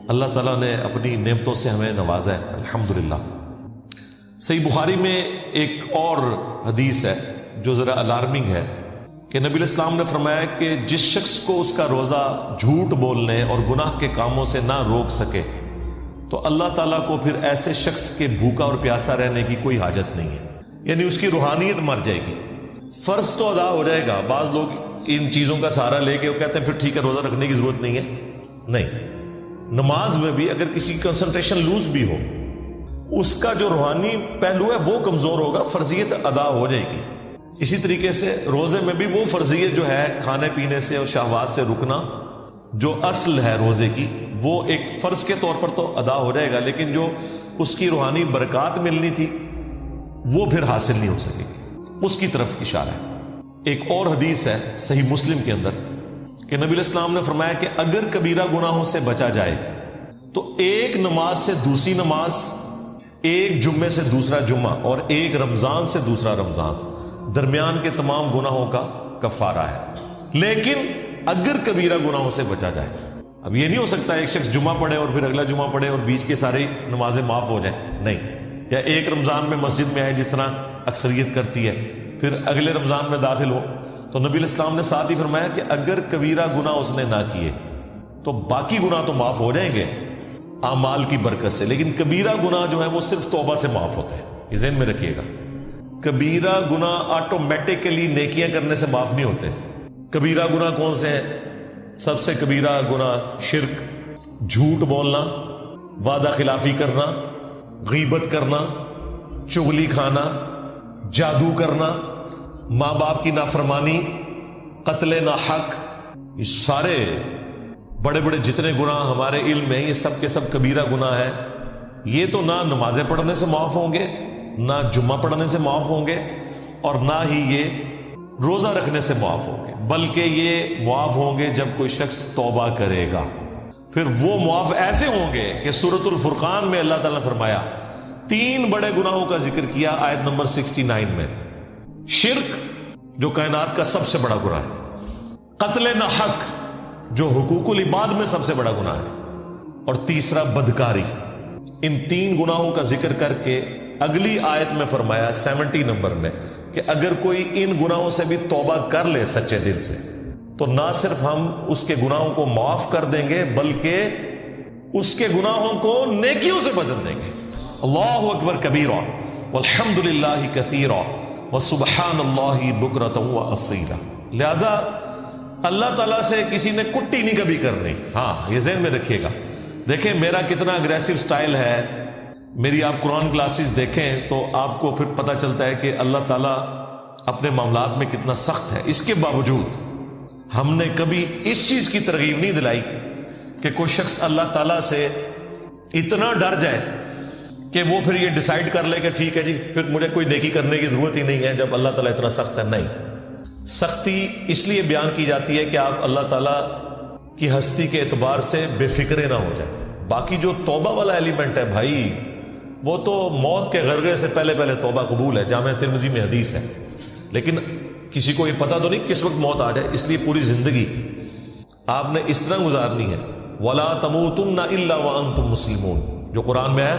اللہ تعالیٰ نے اپنی نعمتوں سے ہمیں نوازا ہے الحمدللہ۔ صحیح بخاری میں ایک اور حدیث ہے جو ذرا الارمنگ ہے کہ نبی علیہ السلام نے فرمایا کہ جس شخص کو اس کا روزہ جھوٹ بولنے اور گناہ کے کاموں سے نہ روک سکے تو اللہ تعالیٰ کو پھر ایسے شخص کے بھوکا اور پیاسا رہنے کی کوئی حاجت نہیں ہے، یعنی اس کی روحانیت مر جائے گی، فرض تو ادا ہو جائے گا۔ بعض لوگ ان چیزوں کا سہارا لے کے وہ کہتے ہیں پھر ٹھیک ہے روزہ رکھنے کی ضرورت نہیں ہے، نہیں، نماز میں بھی اگر کسی کنسنٹریشن لوز بھی ہو، اس کا جو روحانی پہلو ہے وہ کمزور ہوگا، فرضیت ادا ہو جائے گی۔ اسی طریقے سے روزے میں بھی وہ فرضیت جو ہے کھانے پینے سے اور شہوات سے رکنا، جو اصل ہے روزے کی، وہ ایک فرض کے طور پر تو ادا ہو جائے گا، لیکن جو اس کی روحانی برکات ملنی تھی وہ پھر حاصل نہیں ہو سکے گی، اس کی طرف اشارہ ہے۔ ایک اور حدیث ہے صحیح مسلم کے اندر کہ نبی علیہ السلام نے فرمایا کہ اگر کبیرہ گناہوں سے بچا جائے تو ایک نماز سے دوسری نماز، ایک جمعے سے دوسرا جمعہ، اور ایک رمضان سے دوسرا رمضان، درمیان کے تمام گناہوں کا کفارہ ہے. لیکن اگر کبیرہ گناہوں سے بچا جائے, اب یہ نہیں ہو سکتا ایک شخص جمعہ پڑھے اور پھر اگلا جمعہ پڑھے اور بیچ کے ساری نمازیں معاف ہو جائیں, نہیں. یا ایک رمضان میں مسجد میں آئے جس طرح اکثریت کرتی ہے, پھر اگلے رمضان میں داخل ہو. تو نبی علیہ السلام نے ساتھ ہی فرمایا کہ اگر کبیرہ گناہ اس نے نہ کیے تو باقی گناہ تو معاف ہو جائیں گے اعمال کی برکت سے, لیکن کبیرہ گناہ جو ہے وہ صرف توبہ سے معاف ہوتے ہیں. یہ ذہن میں رکھیے گا, کبیرہ گناہ آٹومیٹکلی نیکیاں کرنے سے معاف نہیں ہوتے. کبیرہ گناہ کون سے ہیں؟ سب سے کبیرہ گناہ شرک, جھوٹ بولنا, وعدہ خلافی کرنا, غیبت کرنا, چغلی کھانا, جادو کرنا, ماں باپ کی نافرمانی, قتل ناحق. یہ سارے بڑے بڑے جتنے گناہ ہمارے علم میں, یہ سب کے سب کبیرہ گناہ ہے. یہ تو نہ نمازیں پڑھنے سے معاف ہوں گے, نہ جمعہ پڑھنے سے معاف ہوں گے, اور نہ ہی یہ روزہ رکھنے سے معاف ہوں گے, بلکہ یہ معاف ہوں گے جب کوئی شخص توبہ کرے گا. پھر وہ معاف ایسے ہوں گے کہ سورۃ الفرقان میں اللہ تعالیٰ نے فرمایا 3 بڑے گناہوں کا ذکر کیا آیت نمبر 69 میں. شرک جو کائنات کا سب سے بڑا گناہ ہے, قتل ناحق جو حقوق العباد میں سب سے بڑا گناہ ہے, اور تیسرا بدکاری. ان 3 گناہوں کا ذکر کر کے اگلی آیت میں فرمایا 70 نمبر میں کہ اگر کوئی ان گناہوں سے بھی توبہ کر لے سچے دل سے تو نہ صرف ہم اس کے گناہوں کو معاف کر دیں گے بلکہ اس کے گناہوں کو نیکیوں سے بدل دیں گے. اللہ اکبر کبیرا والحمد للہ کثیرا وسبحان اللہ بکرۃ واصیلا. لہذا اللہ تعالیٰ سے کسی نے کٹی نہیں کبھی کرنی. ہاں یہ ذہن میں رکھیے گا. دیکھیں میرا کتنا اگریسو سٹائل ہے, میری آپ قرآن کلاسز دیکھیں تو آپ کو پھر پتہ چلتا ہے کہ اللہ تعالیٰ اپنے معاملات میں کتنا سخت ہے. اس کے باوجود ہم نے کبھی اس چیز کی ترغیب نہیں دلائی کہ کوئی شخص اللہ تعالیٰ سے اتنا ڈر جائے کہ وہ پھر یہ ڈیسائیڈ کر لے کہ ٹھیک ہے جی پھر مجھے کوئی نیکی کرنے کی ضرورت ہی نہیں ہے جب اللہ تعالیٰ اتنا سخت ہے. نہیں, سختی اس لیے بیان کی جاتی ہے کہ آپ اللہ تعالیٰ کی ہستی کے اعتبار سے بے فکرے نہ ہو جائیں. باقی جو توبہ والا ایلیمنٹ ہے بھائی, وہ تو موت کے غرغرے سے پہلے پہلے توبہ قبول ہے. جامع ترمذی میں حدیث ہے. لیکن کسی کو یہ پتا تو نہیں کس وقت موت آ جائے, اس لیے پوری زندگی آپ نے اس طرح گزارنی ہے. وَلَا تَمُوتُنَّ إِلَّا وَأَنْتُمْ مُسْلِمُونَ, جو قرآن میں ہے.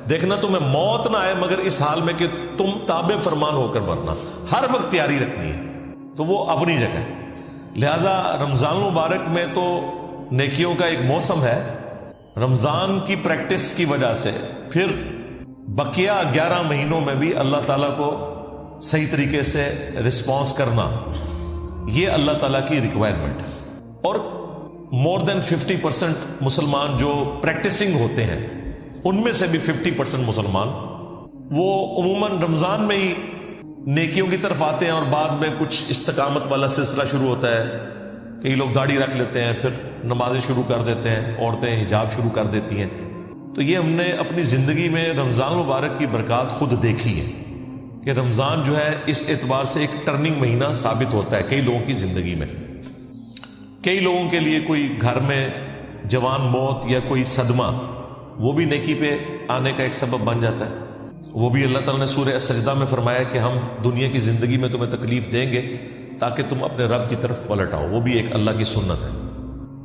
دیکھنا تمہیں موت نہ آئے مگر اس حال میں کہ تم تابع فرمان ہو کر مرنا. ہر وقت تیاری رکھنی ہے, تو وہ اپنی جگہ. لہذا رمضان المبارک میں تو نیکیوں کا ایک موسم ہے. رمضان کی پریکٹس کی وجہ سے پھر بقیہ 11 مہینوں میں بھی اللہ تعالیٰ کو صحیح طریقے سے رسپانس کرنا, یہ اللہ تعالیٰ کی ریکوائرمنٹ ہے. اور مور دین 50% مسلمان جو پریکٹسنگ ہوتے ہیں ان میں سے بھی 50% مسلمان وہ عموماً رمضان میں ہی نیکیوں کی طرف آتے ہیں, اور بعد میں کچھ استقامت والا سلسلہ شروع ہوتا ہے. کئی لوگ داڑھی رکھ لیتے ہیں, پھر نمازیں شروع کر دیتے ہیں, عورتیں حجاب شروع کر دیتی ہیں. تو یہ ہم نے اپنی زندگی میں رمضان مبارک کی برکات خود دیکھی ہے کہ رمضان جو ہے اس اعتبار سے ایک ٹرننگ مہینہ ثابت ہوتا ہے کئی لوگوں کی زندگی میں. کئی لوگوں کے لیے کوئی گھر میں جوان موت یا کوئی صدمہ وہ بھی نیکی پہ آنے کا ایک سبب بن جاتا ہے. وہ بھی اللہ تعالیٰ نے سورہ السجدہ میں فرمایا کہ ہم دنیا کی زندگی میں تمہیں تکلیف دیں گے تاکہ تم اپنے رب کی طرف پلٹ آؤ. وہ بھی ایک اللہ کی سنت ہے.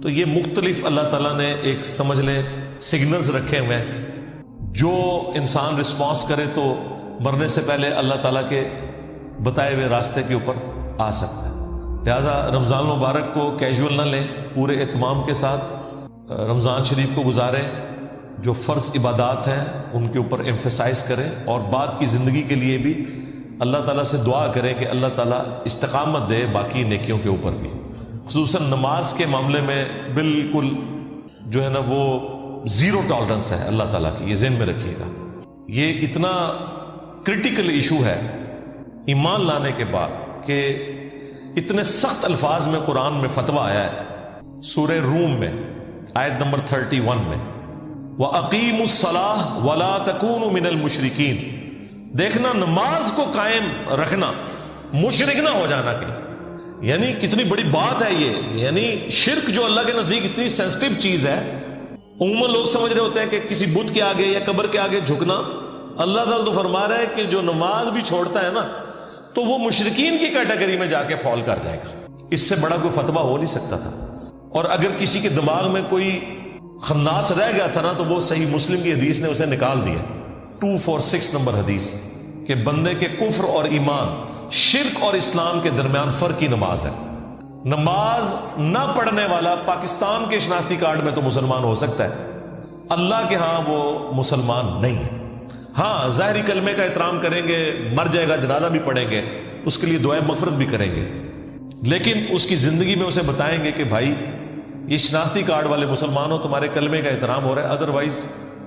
تو یہ مختلف اللہ تعالیٰ نے ایک سمجھ لیں سگنلز رکھے ہوئے ہیں, جو انسان رسپانس کرے تو مرنے سے پہلے اللہ تعالیٰ کے بتائے ہوئے راستے کے اوپر آ سکتا ہے. لہٰذا رمضان مبارک کو کیجول نہ لیں, پورے اہتمام کے ساتھ رمضان شریف کو گزاریں. جو فرض عبادات ہیں ان کے اوپر ایمفیسائز کریں, اور بعد کی زندگی کے لیے بھی اللہ تعالیٰ سے دعا کریں کہ اللہ تعالیٰ استقامت دے باقی نیکیوں کے اوپر بھی. خصوصاً نماز کے معاملے میں بالکل جو ہے نا وہ زیرو ٹالرنس ہے اللہ تعالیٰ کی, یہ ذہن میں رکھیے گا. یہ اتنا کرٹیکل ایشو ہے ایمان لانے کے بعد کہ اتنے سخت الفاظ میں قرآن میں فتویٰ آیا ہے. سورہ روم میں آیت نمبر 31 میں وَأَقِيمُوا الصَّلَاةَ وَلَا تَكُونُوا مِنَ الْمُشْرِكِينَ. دیکھنا نماز کو قائم رکھنا, مشرک نہ ہو جانا کہیں. یعنی کتنی بڑی بات ہے یہ. یعنی شرک جو اللہ کے نزدیک اتنی سینسٹیو چیز ہے, عموماً لوگ سمجھ رہے ہوتے ہیں کہ کسی بت کے آگے یا قبر کے آگے جھکنا. اللہ تعالیٰ تو فرما رہا ہے کہ جو نماز بھی چھوڑتا ہے نا تو وہ مشرکین کی کیٹیگری میں جا کے فال کر جائے گا. اس سے بڑا کوئی فتویٰ ہو نہیں سکتا تھا. اور اگر کسی کے دماغ میں کوئی خناس رہ گیا تھا نا تو وہ صحیح مسلم کی حدیث نے اسے نکال دیا. 246 نمبر حدیث کہ بندے کے کفر اور ایمان، شرک اور اسلام کے درمیان فرق کی نماز ہے. نماز نہ پڑھنے والا پاکستان کے شناختی کارڈ میں تو مسلمان ہو سکتا ہے، اللہ کے ہاں وہ مسلمان نہیں ہے. ہاں ظاہری کلمے کا احترام کریں گے، مر جائے گا جنازہ بھی پڑھیں گے، اس کے لیے دعائے مغفرت بھی کریں گے، لیکن اس کی زندگی میں اسے بتائیں گے کہ بھائی یہ شناختی کارڈ والے مسلمانوں تمہارے کلمے کا احترام ہو رہا ہے، ادروائز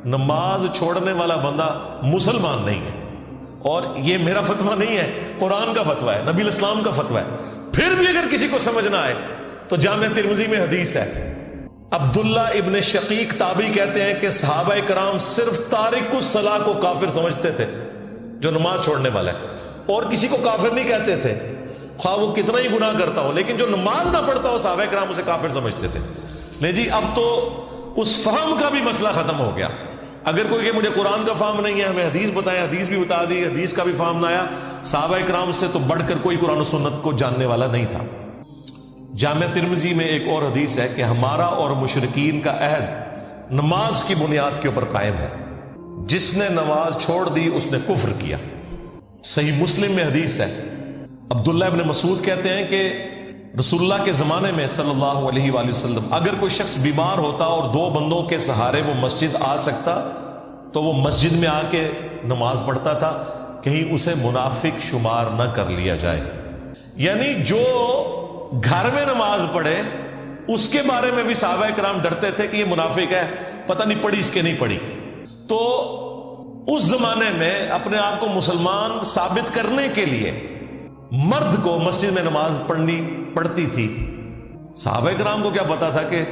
نماز چھوڑنے والا بندہ مسلمان نہیں ہے. اور یہ میرا فتویٰ نہیں ہے، قرآن کا فتویٰ ہے، نبی الاسلام کا فتویٰ ہے. پھر بھی اگر کسی کو سمجھ نہ آئے تو جامع ترمذی میں حدیث ہے، عبداللہ ابن شقیق تابعی کہتے ہیں کہ صحابہ کرام صرف تارک الصلاۃ کو کافر سمجھتے تھے، جو نماز چھوڑنے والا ہے، اور کسی کو کافر نہیں کہتے تھے خواہ وہ کتنا ہی گناہ کرتا ہو. لیکن جو نماز نہ پڑھتا ہو صحابہ کرام اسے کافر سمجھتے تھے. نہیں جی، اب تو اس فہم کا بھی مسئلہ ختم ہو گیا. اگر کوئی کہ مجھے قرآن کا فہم نہیں ہے، ہمیں حدیث بتائیں، حدیث بھی بتا دی، حدیث کا بھی فہم نہ آیا. صحابہ کرام سے تو بڑھ کر کوئی قرآن و سنت کو جاننے والا نہیں تھا. جامع ترمذی میں ایک اور حدیث ہے کہ ہمارا اور مشرکین کا عہد نماز کی بنیاد کے اوپر قائم ہے، جس نے نماز چھوڑ دی اس نے کفر کیا. صحیح مسلم میں حدیث ہے، عبداللہ ابن مسعود کہتے ہیں کہ رسول اللہ کے زمانے میں صلی اللہ علیہ وآلہ وسلم اگر کوئی شخص بیمار ہوتا اور 2 بندوں کے سہارے وہ مسجد آ سکتا تو وہ مسجد میں آ کے نماز پڑھتا تھا، کہیں اسے منافق شمار نہ کر لیا جائے. یعنی جو گھر میں نماز پڑھے اس کے بارے میں بھی صحابہ کرام ڈرتے تھے کہ یہ منافق ہے، پتہ نہیں پڑھی اس کے نہیں پڑھی. تو اس زمانے میں اپنے آپ کو مسلمان ثابت کرنے کے لیے مرد کو مسجد میں نماز پڑھنی پڑتی تھی. صحابہ کرام کو کیا پتا تھا کہ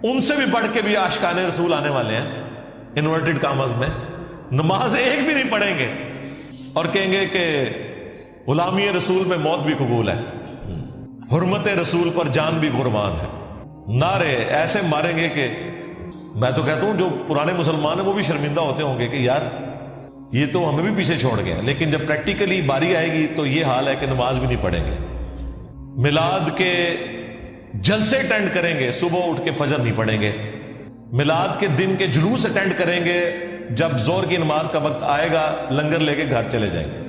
ان سے بھی بڑھ کے بھی عاشقان رسول آنے والے ہیں، انورٹڈ کامز میں نماز ایک بھی نہیں پڑھیں گے اور کہیں گے کہ غلامی رسول میں موت بھی قبول ہے، حرمت رسول پر جان بھی قربان ہے. نعرے ایسے ماریں گے کہ میں تو کہتا ہوں جو پرانے مسلمان ہیں وہ بھی شرمندہ ہوتے ہوں گے کہ یار یہ تو ہمیں بھی پیچھے چھوڑ گیا. لیکن جب پریکٹیکلی باری آئے گی تو یہ حال ہے کہ نماز بھی نہیں پڑھیں گے. میلاد کے جلسے اٹینڈ کریں گے، صبح اٹھ کے فجر نہیں پڑھیں گے. میلاد کے دن کے جلوس اٹینڈ کریں گے، جب ظہر کی نماز کا وقت آئے گا لنگر لے کے گھر چلے جائیں گے.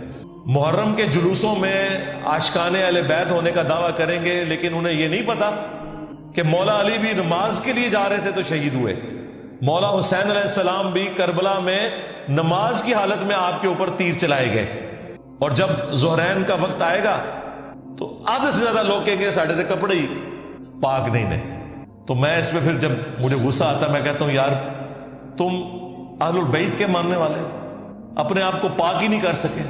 محرم کے جلوسوں میں عاشقان اہل بیت ہونے کا دعویٰ کریں گے، لیکن انہیں یہ نہیں پتا کہ مولا علی بھی نماز کے لیے جا رہے تھے تو شہید ہوئے. مولا حسین علیہ السلام بھی کربلا میں نماز کی حالت میں آپ کے اوپر تیر چلائے گئے. اور جب ظہرین کا وقت آئے گا تو آدھے سے زیادہ لوگ کہیں گے ساڑھے تھے کپڑے ہی پاک نہیں نے. تو میں اس پہ پھر جب مجھے غصہ آتا میں کہتا ہوں یار تم اہل البیت کے ماننے والے اپنے آپ کو پاک ہی نہیں کر سکے،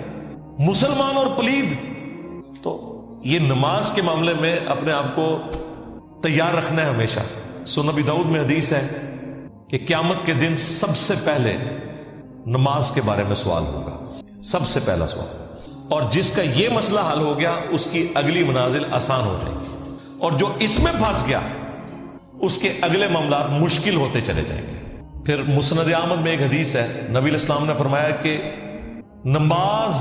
مسلمان اور پلید. تو یہ نماز کے معاملے میں اپنے آپ کو تیار رکھنا ہے ہمیشہ. سنن ابی داؤد میں حدیث ہے کہ قیامت کے دن سب سے پہلے نماز کے بارے میں سوال ہوگا، سب سے پہلا سوال. اور جس کا یہ مسئلہ حل ہو گیا اس کی اگلی منازل آسان ہو جائیں گی، اور جو اس میں پھنس گیا اس کے اگلے معاملات مشکل ہوتے چلے جائیں گے. پھر مسند احمد میں ایک حدیث ہے، نبی الاسلام نے فرمایا کہ نماز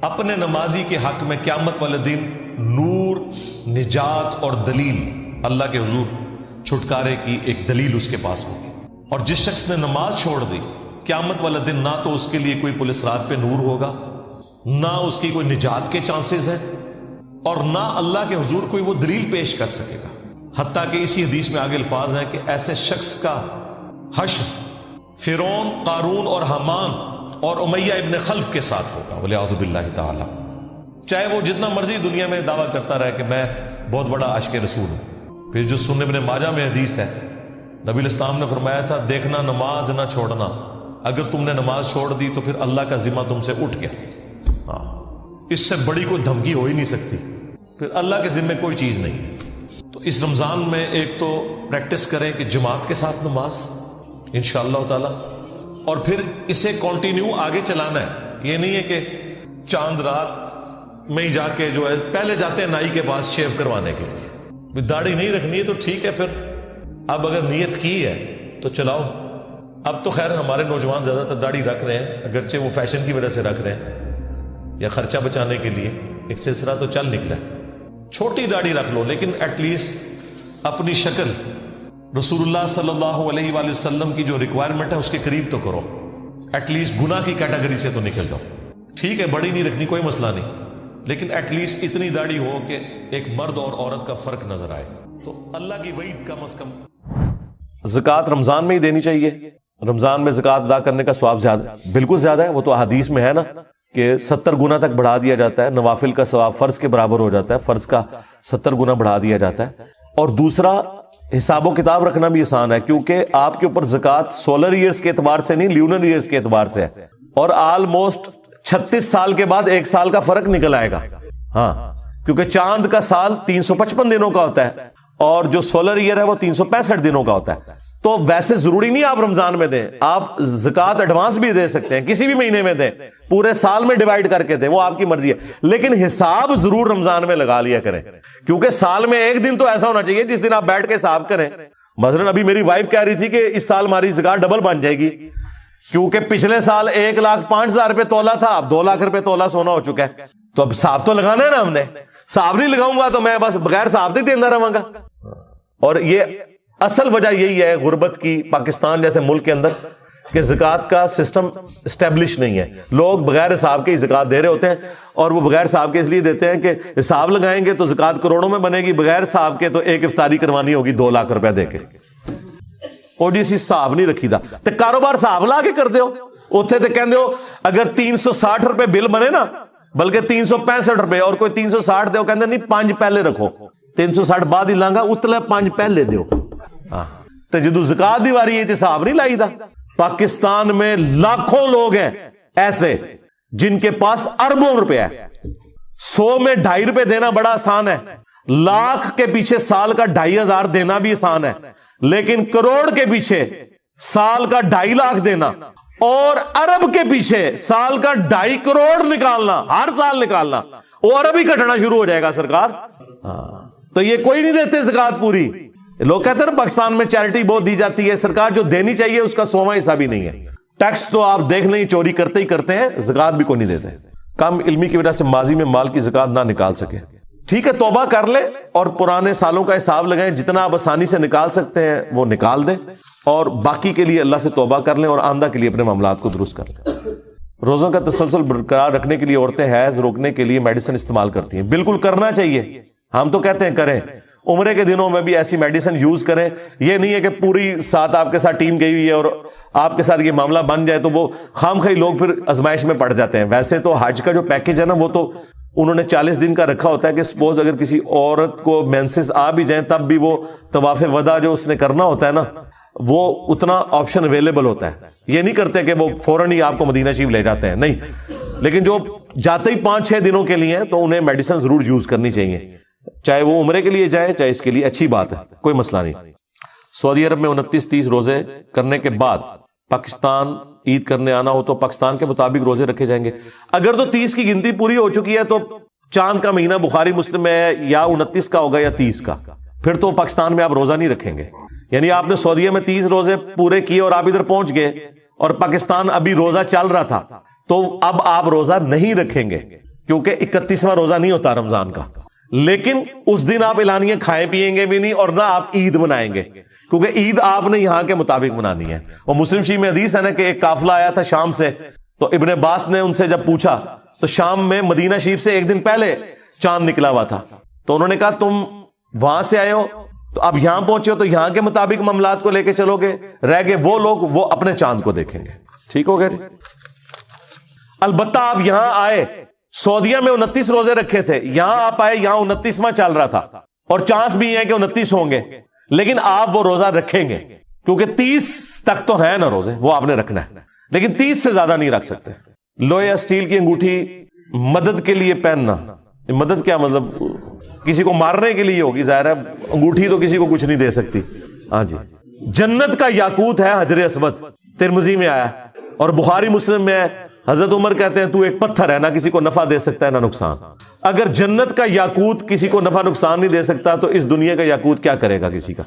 اپنے نمازی کے حق میں قیامت والے دن نور، نجات اور دلیل، اللہ کے حضور چھٹکارے کی ایک دلیل اس کے پاس ہوگی. اور جس شخص نے نماز چھوڑ دی قیامت والا دن نہ تو اس کے لیے کوئی پولیس رات پہ نور ہوگا، نہ اس کی کوئی نجات کے چانسز ہیں، اور نہ اللہ کے حضور کوئی وہ دلیل پیش کر سکے گا. حتیٰ کہ اسی حدیث میں آگے الفاظ ہیں کہ ایسے شخص کا حشر فرعون، قارون اور حامان اور امیہ ابن خلف کے ساتھ ہوگا، ولیعوذ باللہ تعالی. چاہے وہ جتنا مرضی دنیا میں دعویٰ کرتا رہے کہ میں بہت بڑا عاشق رسول ہوں. پھر جو سنن ابن ماجہ میں حدیث ہے، نبی الاسلام نے فرمایا تھا دیکھنا نماز نہ چھوڑنا، اگر تم نے نماز چھوڑ دی تو پھر اللہ کا ذمہ تم سے اٹھ گیا. ہاں، اس سے بڑی کوئی دھمکی ہو ہی نہیں سکتی، پھر اللہ کے ذمہ کوئی چیز نہیں ہے. تو اس رمضان میں ایک تو پریکٹس کریں کہ جماعت کے ساتھ نماز انشاءاللہ تعالی، اور پھر اسے کنٹینیو آگے چلانا ہے. یہ نہیں ہے کہ چاند رات میں ہی جا کے جو ہے پہلے جاتے ہیں نائی کے پاس شیو کروانے کے لیے، داڑھی نہیں رکھنی ہے تو ٹھیک ہے، پھر اب اگر نیت کی ہے تو چلاؤ. اب تو خیر ہمارے نوجوان زیادہ تر داڑھی رکھ رہے ہیں، اگرچہ وہ فیشن کی وجہ سے رکھ رہے ہیں، یا خرچہ بچانے کے لیے ایک سلسلہ تو چل نکلا ہے. چھوٹی داڑھی رکھ لو لیکن ایٹ لیسٹ اپنی شکل رسول اللہ صلی اللہ علیہ وآلہ وسلم کی جو ریکوائرمنٹ ہے اس کے قریب تو کرو. ایٹ لیسٹ گناہ کی کیٹیگری سے تو نکل جاؤ. ٹھیک ہے بڑی نہیں رکھنی کوئی مسئلہ نہیں, لیکن ایٹ لیسٹ اتنی داڑھی ہو کہ ایک مرد اور عورت کا فرق نظر آئے. تو اللہ کی وعید کم از کم. زکوٰۃ رمضان میں ہی دینی چاہیے. رمضان میں زکوٰۃ ادا کرنے کا ثواب زیادہ, بالکل زیادہ ہے. وہ تو احادیث میں ہے نا کہ 70 گنا تک بڑھا دیا جاتا ہے. نوافل کا ثواب فرض کے برابر ہو جاتا ہے, فرض کا 70 گنا بڑھا دیا جاتا ہے. اور دوسرا حساب و کتاب رکھنا بھی آسان ہے, کیونکہ آپ کے اوپر زکوٰۃ سولر ایئرز کے اعتبار سے نہیں, لیونر ایئرز کے اعتبار سے ہے. اور آلموسٹ 36 سال کے بعد 1 سال کا فرق نکل آئے گا. ہاں, کیونکہ چاند کا سال 355 دنوں کا ہوتا ہے اور جو سولر ایئر ہے وہ 365 دنوں کا ہوتا ہے. تو ویسے ضروری نہیں آپ رمضان میں دیں, آپ زکوٰۃ ایڈوانس بھی دے سکتے ہیں, کسی بھی مہینے میں دیں, پورے سال میں ڈیوائیڈ کر کے دیں, وہ آپ کی مرضی ہے. لیکن حساب ضرور رمضان میں لگا لیا کریں, کیونکہ سال میں ایک دن تو ایسا ہونا چاہیے جس دن آپ بیٹھ کے حساب کریں. مثلا ابھی میری وائف کہہ رہی تھی کہ اس سال ہماری زکوٰۃ ڈبل بن جائے گی, کیونکہ پچھلے سال 1,05,000 روپے تولا تھا, اب 2 لاکھ روپے تولا سونا ہو چکا ہے. تو اب حساب تو لگانا ہے نا ہم نے. حساب نہیں لگاؤں گا تو میں بس بغیر حساب نہیں دینا رہوں گا. اور یہ اصل وجہ یہی ہے غربت کی پاکستان جیسے ملک کے اندر, کہ زکوٰۃ کا سسٹم اسٹیبلش نہیں ہے. لوگ بغیر حساب کے ہی زکوٰۃ دے رہے ہوتے ہیں, اور وہ بغیر حساب کے اس لیے دیتے ہیں کہ حساب لگائیں گے تو زکوٰۃ کروڑوں میں بنے گی, بغیر حساب کے تو ایک افطاری کروانی ہوگی 2 لاکھ روپے دے کے. اور جی اسی حساب نہیں رکھی دا تے کاروبار حساب لا کے کر دیو. اتنے تے کہندے ہو اگر 360 روپے بل بنے نا, بلکہ 365 روپے, اور کوئی 360 دے, کہندے نہیں 5 پہلے رکھو, 360 بعد ہی لانگا, اتلے 5 پہلے دیو. تو جدو زکوٰۃ دی واری ہے حساب نہیں لائی دا. پاکستان میں لاکھوں لوگ ہیں ایسے جن کے پاس اربوں روپے ہے. 100 میں 2.5 روپے دینا بڑا آسان ہے, لاکھ کے پیچھے سال کا 2,500 دینا بھی آسان ہے, لیکن کروڑ کے پیچھے سال کا 2.5 لاکھ دینا, اور ارب کے پیچھے سال کا 2.5 کروڑ نکالنا, ہر سال نکالنا, وہ ارب ہی کٹنا شروع ہو جائے گا سرکار. تو یہ کوئی نہیں دیتے زکوٰۃ پوری. لوگ کہتے ہیں نا پاکستان میں چیریٹی بہت دی جاتی ہے, سرکار جو دینی چاہیے اس کا 100واں حصہ بھی نہیں ہے. ٹیکس تو آپ دیکھ لیں چوری کرتے ہی کرتے ہیں, زکوٰۃ بھی کوئی نہیں دیتے. کم علمی کی وجہ سے ماضی میں مال کی زکوٰۃ نہ نکال سکے, ٹھیک ہے توبہ کر لے اور پرانے سالوں کا حساب لگائیں, جتنا آپ آسانی سے نکال سکتے ہیں وہ نکال دیں, اور باقی کے لیے اللہ سے توبہ کر لیں اور آئندہ کے لیے اپنے معاملات کو درست کر لیں. روزوں کا تسلسل برقرار رکھنے کے لیے عورتیں حیض روکنے کے لیے میڈیسن استعمال کرتی ہیں. بالکل کرنا چاہیے, ہم تو کہتے ہیں کریں. عمرے کے دنوں میں بھی ایسی میڈیسن یوز کریں. یہ نہیں ہے کہ پوری ساتھ آپ کے ساتھ ٹیم گئی ہوئی ہے اور آپ کے ساتھ یہ معاملہ بن جائے تو وہ خام خواہ لوگ پھر آزمائش میں پڑ جاتے ہیں. ویسے تو حج کا جو پیکج ہے نا وہ تو انہوں نے 40 دن کا رکھا ہوتا ہے کہ سپوز اگر کسی عورت کو مینسز آ بھی جائیں تب بھی وہ طواف وداع جو اس نے کرنا ہوتا ہے نا, وہ اتنا آپشن اویلیبل ہوتا ہے. یہ نہیں کرتے کہ وہ فوراً ہی آپ کو مدینہ شریف لے جاتے ہیں, نہیں. لیکن جو جاتے ہی 5-6 دنوں کے لیے ہیں تو انہیں میڈیسن ضرور یوز کرنی چاہیے, چاہے وہ عمرے کے لیے جائے چاہے اس کے لیے, اچھی بات ہے, کوئی مسئلہ نہیں. سعودی عرب میں 29-30 روزے کرنے کے بعد پاکستان عید کرنے آنا ہو تو پاکستان کے مطابق روزے رکھے جائیں گے. اگر تو 30 کی گنتی پوری ہو چکی ہے تو چاند کا مہینہ بخاری مسلم میں ہے, یا 29 کا ہوگا یا 30 کا, پھر تو پاکستان میں آپ روزہ نہیں رکھیں گے. یعنی آپ نے سعودیہ میں 30 روزے پورے کیے اور آپ ادھر پہنچ گئے اور پاکستان ابھی روزہ چل رہا تھا, تو اب آپ روزہ نہیں رکھیں گے, کیونکہ 31واں روزہ نہیں ہوتا رمضان کا. لیکن اس دن آپ اعلانیہ کھائیں پیئیں گے بھی نہیں, اور نہ آپ عید منائیں گے, کیونکہ عید آپ نے یہاں کے مطابق منانی ہے. وہ مسلم شریف میں حدیث ہے نا کہ ایک قافلہ آیا تھا شام سے, تو ابن عباس نے ان سے جب پوچھا تو شام میں مدینہ شریف سے ایک دن پہلے چاند نکلا ہوا تھا, تو انہوں نے کہا تم وہاں سے آئے ہو تو اب یہاں پہنچے ہو تو یہاں کے مطابق معاملات کو لے کے چلو گے, رہ گئے وہ لوگ وہ اپنے چاند کو دیکھیں گے. ٹھیک ہو گیا جی. البتہ آپ یہاں آئے, سعودیہ میں 29 روزے رکھے تھے, یہاں آپ آئے یہاں 29واں چل رہا تھا, اور چانس بھی ہے کہ 29 ہوں گے, لیکن آپ وہ روزہ رکھیں گے کیونکہ 30 تک تو ہے نا روزے, وہ آپ نے رکھنا ہے, لیکن 30 سے زیادہ نہیں رکھ سکتے. لوہے یا اسٹیل کی انگوٹھی مدد کے لیے پہننا, مدد کیا مطلب, کسی کو مارنے کے لیے ہوگی, ظاہر ہے انگوٹھی تو کسی کو کچھ نہیں دے سکتی. ہاں جی. جنت کا یاقوت ہے حجر اسود, ترمذی میں آیا, اور بخاری مسلم میں ہے. حضرت عمر کہتے ہیں تو ایک پتھر ہے, نہ کسی کو نفع دے سکتا ہے نہ نقصان. اگر جنت کا یاقوت کسی کو نفع نقصان نہیں دے سکتا تو اس دنیا کا یاقوت کیا کرے گا کسی کا؟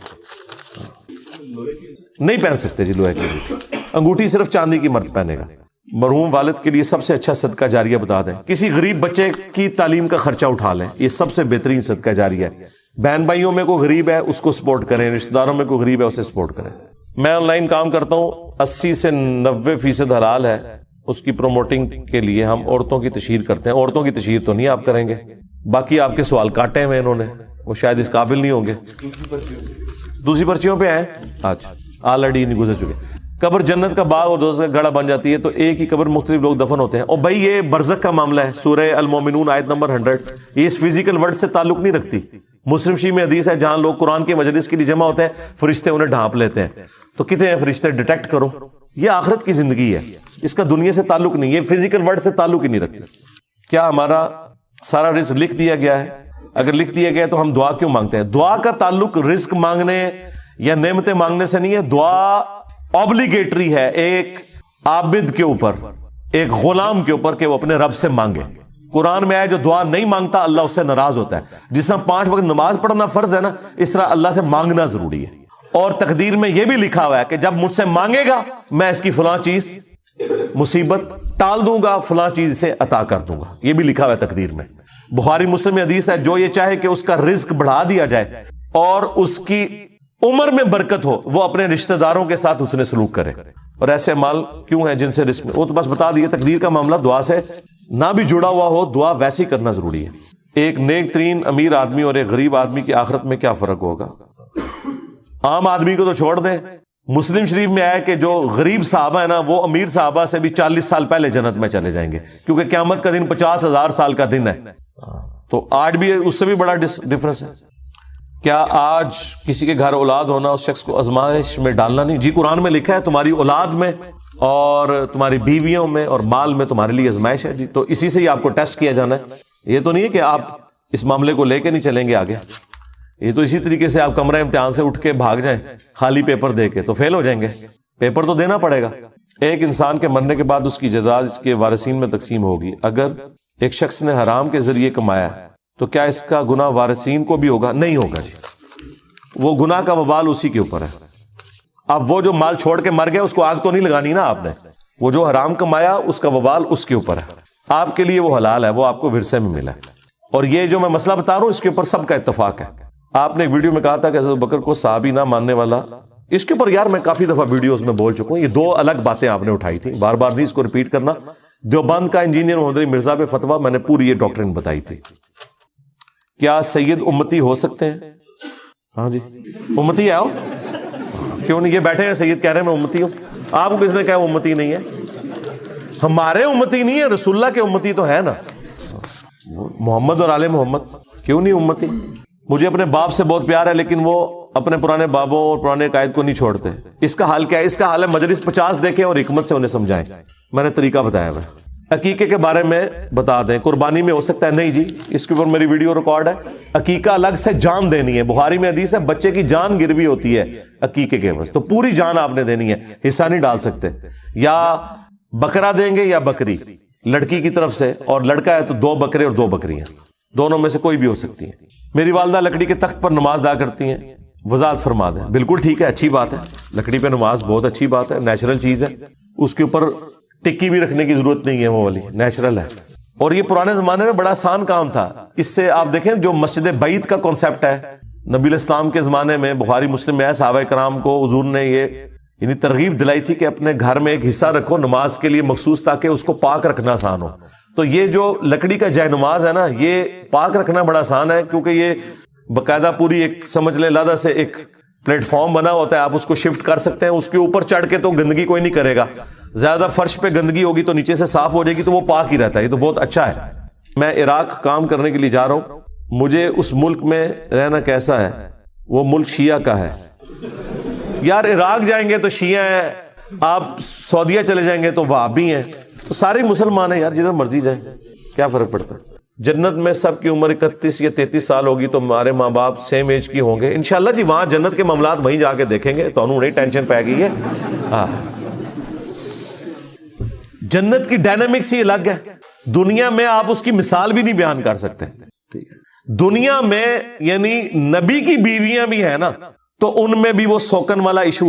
نہیں پہن سکتے جی لوہے کی انگوٹھی, صرف چاندی کی مرد پہنے گا. مرحوم والد کے لیے سب سے اچھا صدقہ جاریہ بتا دیں. کسی غریب بچے کی تعلیم کا خرچہ اٹھا لیں, یہ سب سے بہترین صدقہ جاریہ ہے. بہن بھائیوں میں کوئی غریب ہے اس کو سپورٹ کریں, رشتہ داروں میں کوئی غریب ہے اسے سپورٹ کریں. میں آن لائن کام کرتا ہوں, 80 سے 90% حلال ہے. اس کی پروموٹنگ کے لیے ہم عورتوں کی تشہیر کرتے ہیں. عورتوں کی تشہیر تو نہیں آپ کریں گے, باقی آپ کے سوال کاٹے ہوئے انہوں نے, وہ شاید اس قابل نہیں ہوں گے. دوسری پرچیوں پہ ہیں آج آلریڈی نہیں گزر چکے. قبر جنت کا باغ اور دوزخ کا گڑھا بن جاتی ہے, تو ایک ہی قبر مختلف لوگ دفن ہوتے ہیں. اور بھائی یہ برزخ کا معاملہ ہے, سورہ المومنون آیت نمبر 100. یہ اس فزیکل ورلڈ سے تعلق نہیں رکھتی. مسلم شریف میں حدیث ہے جہاں لوگ قرآن کے مجلس کے لیے جمع ہوتے ہیں, فرشتے انہیں ڈھانپ لیتے ہیں. تو کتنے ہیں فرشتے, ڈیٹیکٹ کرو. یہ آخرت کی زندگی ہے, اس کا دنیا سے تعلق نہیں, یہ فزیکل ورلڈ سے تعلق ہی نہیں رکھتی. کیا ہمارا سارا رزق لکھ دیا گیا ہے؟ اگر لکھ دیا گیا ہے تو ہم دعا کیوں مانگتے ہیں؟ دعا کا تعلق رزق مانگنے یا نعمتیں مانگنے سے نہیں ہے. دعا اوبلیگیٹری ہے ایک عابد کے اوپر, ایک غلام کے اوپر, کہ وہ اپنے رب سے مانگے. قرآن میں ہے جو دعا نہیں مانگتا اللہ اس سے ناراض ہوتا ہے. جس طرح 5 وقت نماز پڑھنا فرض ہے نا, اس طرح اللہ سے مانگنا ضروری ہے. اور تقدیر میں یہ بھی لکھا ہوا ہے کہ جب مجھ سے مانگے گا میں اس کی فلاں چیز مصیبت ٹال دوں گا, فلاں چیز اسے عطا کر دوں گا. یہ بھی لکھا ہوا ہے تقدیر میں. بخاری مسلم میں حدیث ہے جو یہ چاہے کہ اس کا رزق بڑھا دیا جائے اور اس کی عمر میں برکت ہو, وہ اپنے رشتہ داروں کے ساتھ حسن سلوک کرے. اور ایسے مال کیوں ہیں جن سے رزق میں, وہ تو بس بتا دیے. تقدیر کا معاملہ دعا سے نہ بھی جڑا ہوا ہو, دعا ویسے ہی کرنا ضروری ہے. ایک نیک ترین امیر آدمی اور ایک غریب آدمی کی آخرت میں کیا فرق ہوگا؟ عام آدمی کو تو چھوڑ دیں. مسلم شریف میں آیا کہ جو غریب صحابہ ہے نا, وہ امیر صحابہ سے بھی 40 سال پہلے جنت میں چلے جائیں گے, کیونکہ قیامت کا دن 50,000 سال کا دن ہے. تو آج بھی اس سے بھی بڑا ڈفرنس ہے. کیا آج کسی کے گھر اولاد ہونا اس شخص کو آزمائش میں ڈالنا نہیں؟ جی قرآن میں لکھا ہے تمہاری اولاد میں اور تمہاری بیویوں میں اور مال میں تمہارے لیے آزمائش ہے. جی تو اسی سے ہی آپ کو ٹیسٹ کیا جانا ہے. یہ تو نہیں ہے کہ آپ اس معاملے کو لے کے نہیں چلیں گے آگے. یہ تو اسی طریقے سے آپ کمرہ امتحان سے اٹھ کے بھاگ جائیں خالی پیپر دے کے تو فیل ہو جائیں گے. پیپر تو دینا پڑے گا. ایک انسان کے مرنے کے بعد اس کی جائیداد اس کے وارثین میں تقسیم ہوگی. اگر ایک شخص نے حرام کے ذریعے کمایا تو کیا اس کا گناہ وارثین کو بھی ہوگا؟ نہیں ہوگا جی. وہ گناہ کا وبال اسی کے اوپر ہے. اب وہ جو مال چھوڑ کے مر گیا اس کو آگ تو نہیں لگانی نا آپ نے. وہ جو حرام کمایا اس کا وبال اس کے اوپر ہے. آپ کے لیے وہ حلال ہے, وہ آپ کو ورثے میں ملا ہے. اور یہ جو میں مسئلہ بتا رہا ہوں اس کے اوپر سب کا اتفاق ہے. آپ نے ایک ویڈیو میں کہا تھا کہ حضرت بکر کو صحابی نہ ماننے والا, اس کے اوپر یار میں کافی دفعہ ویڈیوز میں بول چکا ہوں. یہ 2 الگ باتیں آپ نے اٹھائی تھی, بار بار نہیں اس کو ریپیٹ کرنا. دیوبند کا انجینئر محمد علی مرزا پہ فتویٰ میں نے پوری یہ ڈاکٹرن بتائی تھی. کیا سید امتی ہو سکتے ہیں؟ ہاں جی امتی ہے. کیوں نہیں؟ یہ بیٹھے ہیں سید کہہ رہے ہیں میں امتی ہوں. آپ کو کس نے کہا وہ امتی نہیں ہے؟ ہمارے امتی نہیں ہے, رسول اللہ کے امتی تو ہے نا, محمد اور آل محمد. کیوں نہیں امتی؟ مجھے اپنے باپ سے بہت پیار ہے لیکن وہ اپنے پرانے بابوں اور پرانے قائد کو نہیں چھوڑتے. اس کا حال کیا ہے؟ اس کا حال ہے مجلس 50 دیکھیں اور حکمت سے انہیں سمجھائیں. میں نے طریقہ بتایا ہوا. عقیقے کے بارے میں بتا دیں. قربانی میں ہو سکتا ہے؟ نہیں جی, اس کے اوپر میری ویڈیو ریکارڈ ہے. عقیقہ الگ سے جان دینی ہے. بخاری میں حدیث ہے بچے کی جان گروی ہوتی ہے عقیقے کے وقت, تو پوری جان آپ نے دینی ہے, حصہ نہیں ڈال سکتے. یا بکرا دیں گے یا بکری لڑکی کی طرف سے, اور لڑکا ہے تو 2 بکرے اور 2 بکریاں, دونوں میں سے کوئی بھی ہو سکتی ہیں. میری والدہ لکڑی کے تخت پر نماز ادا کرتی ہیں, وضاحت فرما دیں. بالکل ٹھیک ہے, اچھی بات ہے. لکڑی پہ نماز بہت اچھی بات ہے, نیچرل چیز ہے. اس کے اوپر ٹکی بھی رکھنے کی ضرورت نہیں ہے, وہ والی نیچرل ہے. اور یہ پرانے زمانے میں بڑا آسان کام تھا. اس سے آپ دیکھیں جو مسجد بیت کا کانسیپٹ ہے نبی الاسلام کے زمانے میں, بخاری مسلم میں ہے, صحابہ کرام کو حضور نے یہ یعنی ترغیب دلائی تھی کہ اپنے گھر میں ایک حصہ رکھو نماز کے لیے مخصوص, تاکہ اس کو پاک رکھنا آسان ہو. تو یہ جو لکڑی کا جائے نماز ہے نا, یہ پاک رکھنا بڑا آسان ہے, کیونکہ یہ باقاعدہ پوری ایک سمجھ لیں علیحدہ سے ایک پلیٹ فارم بنا ہوتا ہے. آپ اس کو شفٹ کر سکتے ہیں. اس کے اوپر چڑھ کے تو گندگی کوئی نہیں کرے گا. زیادہ فرش پہ گندگی ہوگی تو نیچے سے صاف ہو جائے گی, تو وہ پاک ہی رہتا ہے. یہ تو بہت اچھا ہے. میں عراق کام کرنے کے لیے جا رہا ہوں. مجھے اس ملک میں رہنا کیسا ہے؟ وہ ملک شیعہ کا ہے. یار عراق جائیں گے تو شیعہ ہیں, آپ سعودیہ چلے جائیں گے تو وہابی ہیں, تو سارے مسلمان ہیں یار, جدھر مرضی جائیں, کیا فرق پڑتا ہے؟ جنت میں سب کی عمر 31 یا 33 سال ہوگی تو ہمارے ماں باپ سیم ایج کی ہوں گے انشاءاللہ جی. وہاں جنت کے معاملات وہیں جا کے دیکھیں گے, تو انہوں نے ٹینشن پہ گئی ہے. جنت کی ڈائنامکس ہی الگ ہے. دنیا میں آپ اس کی مثال بھی نہیں بیان کر سکتے. دنیا میں یعنی نبی کی بیویاں بھی ہیں نا, تو ان میں بھی وہ سوکن والا ایشو